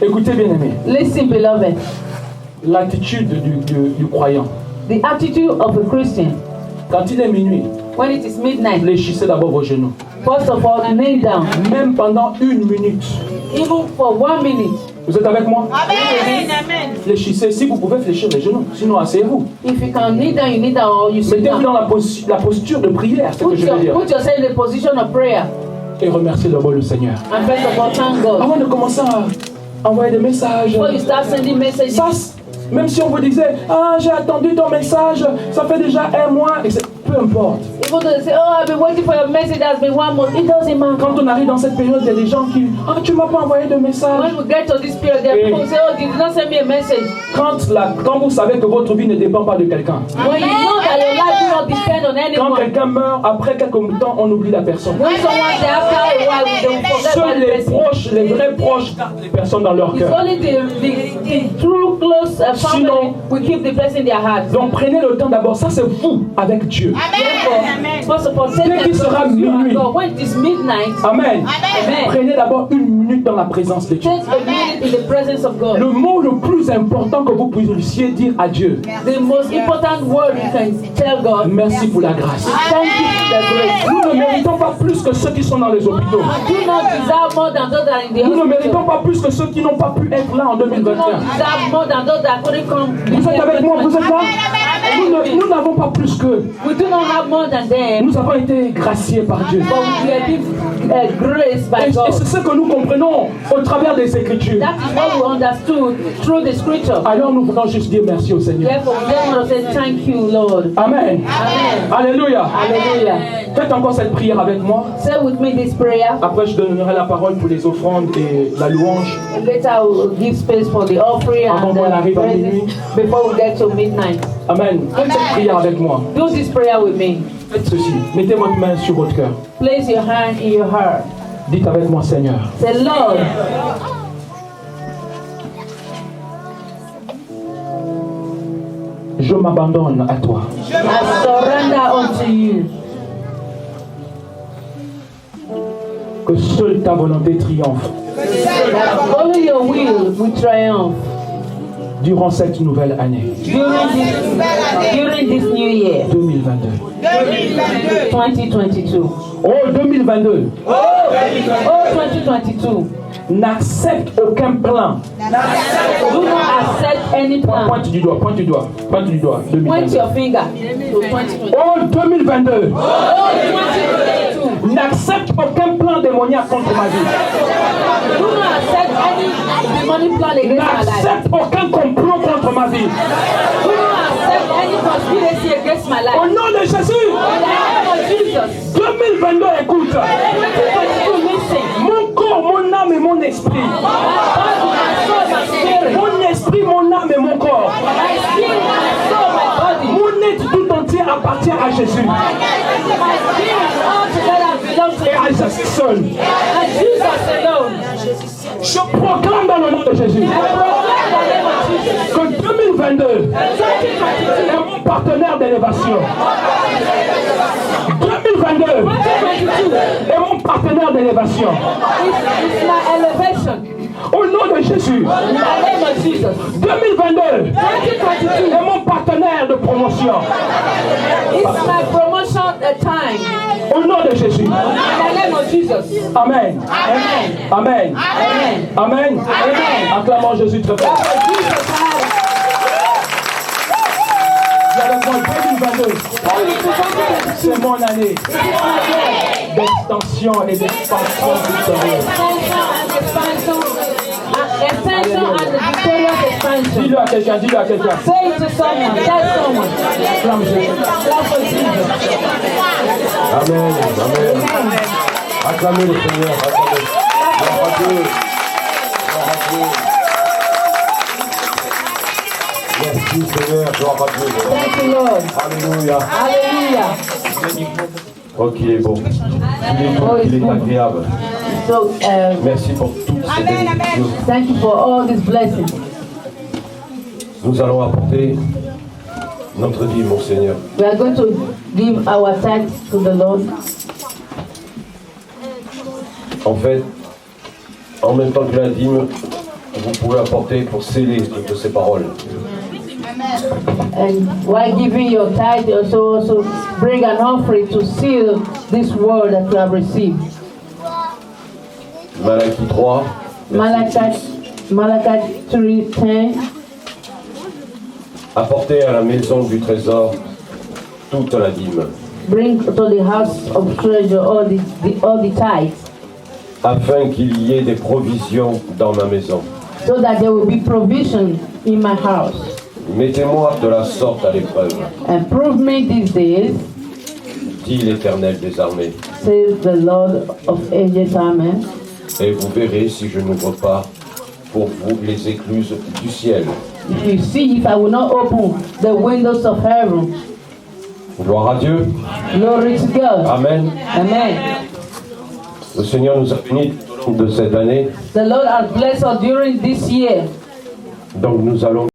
S5: Écoutez bien aimé,
S1: Listen, beloved.
S5: l'attitude du croyant.
S1: The attitude of a Christian,
S5: Quand il est minuit,
S1: when it is midnight,
S5: fléchissez d'abord vos genoux.
S1: first of all, kneel down.
S5: Même pendant 1 minute.
S1: Even for 1 minute.
S5: Vous êtes avec moi?
S6: Amen. Amen.
S5: Fléchissez. Si vous pouvez fléchir les genoux. Sinon, asseyez-vous.
S1: If you can kneel down, you kneel down, or you sit
S5: Mettez-vous dans
S1: down.
S5: la posture de prière, c'est ce que je veux dire.
S1: Put yourself in the position of prayer.
S5: Et remerciez d'abord le Seigneur.
S1: And first of all, thank God.
S5: Avant de commencer à envoyer des messages,
S1: Before you start sending messages,
S5: ça, même si on vous disait, ah, j'ai attendu ton message, ça fait déjà 1 mois, et peu importe.
S1: people don't say, oh, I've been waiting for your message, that's been 1 month. It doesn't matter.
S5: Quand on arrive dans cette période, il y a des gens qui, ah, tu m'as pas envoyé de message.
S1: When we get to this period, there are people who say, oh, you did not send me a message.
S5: Quand vous savez que votre vie ne dépend pas de quelqu'un,
S1: When you know that your life do not depend on
S5: quand
S1: anyone.
S5: quelqu'un meurt, après quelques temps, on oublie la personne.
S1: When someone dies after a while, they will forget
S5: Seuls
S1: about the
S5: les
S1: person.
S5: proches, les vrais proches, gardent les personnes dans leur
S1: It's
S5: cœur.
S1: only the true close family
S5: Sinon-
S1: will keep the person in their heart.
S5: Donc prenez le temps d'abord, ça c'est vous avec Dieu.
S1: Therefore, first of all, take
S5: Dès qu'il
S1: time
S5: sera
S1: to you and
S5: minuit.
S1: God. When it is midnight,
S5: Amen.
S1: Amen.
S5: Prenez d'abord 1 minute dans la présence de Dieu.
S1: take a minute in the presence of God.
S5: Le mot le plus important que vous puissiez dire à Dieu,
S1: The most important word you can tell God,
S5: merci pour la grâce.
S1: thank you for the grace.
S5: Nous ne méritons pas plus que ceux qui sont dans les hôpitaux.
S1: Do not deserve more than those that are in the
S5: Nous ne méritons
S1: hospital.
S5: pas plus que ceux qui n'ont pas pu être là en
S1: Do not
S5: 2021.
S1: deserve more than those that couldn't come.
S5: Vous êtes avec moi, vous êtes là? Nous n'avons pas plus qu'eux.
S1: We do not have more than them,
S5: Nous avons été graciés par Dieu.
S1: but we are given grace by
S5: Et
S1: God.
S5: c'est ce que nous comprenons au travers des Écritures.
S1: That is what we understood through the scripture.
S5: Alors nous voulons juste dire merci au Seigneur.
S1: Therefore, we just want to say thank you, Lord.
S5: Amen.
S1: Amen.
S5: Alléluia.
S1: Hallelujah.
S5: Faites encore cette prière avec moi.
S1: Say with me this prayer.
S5: Après, je donnerai la parole pour les offrandes et la louange.
S1: Later, I will give space for the offering
S5: Avant
S1: and
S5: qu'on arrive
S1: the
S5: à
S1: praises
S5: minuit.
S1: before we get to midnight.
S5: Amen. Faites cette prière avec moi.
S1: Do this prayer with me.
S5: Faites ceci. Mettez votre main sur votre cœur.
S1: Place your hand in your heart.
S5: Dites avec moi, Seigneur.
S1: Say, Lord,
S5: Je m'abandonne à toi.
S1: I surrender unto you.
S5: Que seule ta volonté triomphe
S1: That only your will will triumph
S5: durant cette nouvelle année
S1: during this new year,
S5: 2022.
S1: 2022.
S5: Oh, 2022.
S1: Oh, 2022.
S5: N'accepte aucun plan.
S1: Do not accept any plan.
S5: Pointe du doigt, pointe du doigt, pointe du doigt.
S1: Point
S5: 2022.
S1: your finger to 2022.
S5: Oh, 2022.
S1: Oh, 2022.
S5: N'accepte aucun plan démoniaque contre ma vie.
S1: Do not accept any demonic plan against my life.
S5: N'accepte aucun complot contre ma vie.
S1: Do not accept any conspiracy against my
S5: Au
S1: life.
S5: nom de Jésus,
S1: In the name of Jesus.
S5: 2022, écoute.
S1: 2022, listen.
S5: Mon corps, mon âme et mon esprit.
S1: My body, my soul, my spirit.
S5: Mon esprit, mon âme et mon corps.
S1: My spirit, my soul, my body.
S5: Mon être tout entier appartient à Jésus.
S1: My spirit all together belongs to
S5: Et à Jésus seul.
S1: And Jesus alone.
S5: Je proclame dans le nom de Jésus
S1: I proclaim the name of Jesus.
S5: que 2022 est mon partenaire d'élévation. 2022 est mon partenaire d'élévation.
S1: It's my elevation.
S5: Au nom de Jésus,
S1: In the name of Jesus.
S5: 2022
S1: 2022
S5: est mon partenaire de promotion.
S1: is my promotion time.
S5: Au nom de Jésus.
S1: In the name of Jesus.
S5: Amen.
S1: Amen.
S5: Amen.
S1: Amen.
S5: Amen.
S1: Amen.
S5: Acclamons Jésus très fort.
S1: Jesus, hallelujah.
S5: Dis avec moi, 2022, c'est mon année d'extension et d'expansion victorieuse.
S1: Extension and the victorious expansion.
S5: Dis-le à quelqu'un, dis-le à quelqu'un.
S1: Say it to someone. Tell someone.
S5: Acclame Jésus.
S1: Clap for Jesus.
S2: Amen. Amen. Acclamez le Seigneur. Acclamez. Gloire à Dieu. Gloire à Dieu. Merci Seigneur. Gloire à Dieu.
S1: Thank you, Lord.
S2: Alléluia.
S1: Hallelujah.
S2: Oh, qu'il est beau. Qu'il est bon, qu'il est agréable.
S1: So,
S2: Merci pour toutes ces bénédictions.
S1: thank you for all these blessings.
S2: Nous allons apporter notre dîme au Seigneur.
S1: We are going to give our tithes to the Lord.
S2: En fait, en même temps que la dîme, vous pouvez apporter pour sceller toutes ces paroles.
S1: And while giving your tithe, you also bring an offering to seal this word that you have received.
S2: Malachie 3,
S1: Malachi 3:10.
S2: apportez à la maison du trésor toute la dîme,
S1: Bring to the house of treasure all the tithes,
S2: afin qu'il y ait des provisions dans ma maison.
S1: so that there will be provision in my house.
S2: Mettez-moi de la sorte à l'épreuve,
S1: And prove me these days,
S2: dit l'Éternel des armées,
S1: says the Lord of Ages. Amen.
S2: et vous verrez si je n'ouvre pas pour vous les écluses du ciel.
S1: If you see, if I will not open the windows of heaven.
S2: Gloire à Dieu.
S1: Glory to God.
S2: Amen.
S1: Amen.
S2: Le Seigneur nous a bénis tout au long de cette année,
S1: The Lord has blessed us during this year.
S2: donc nous allons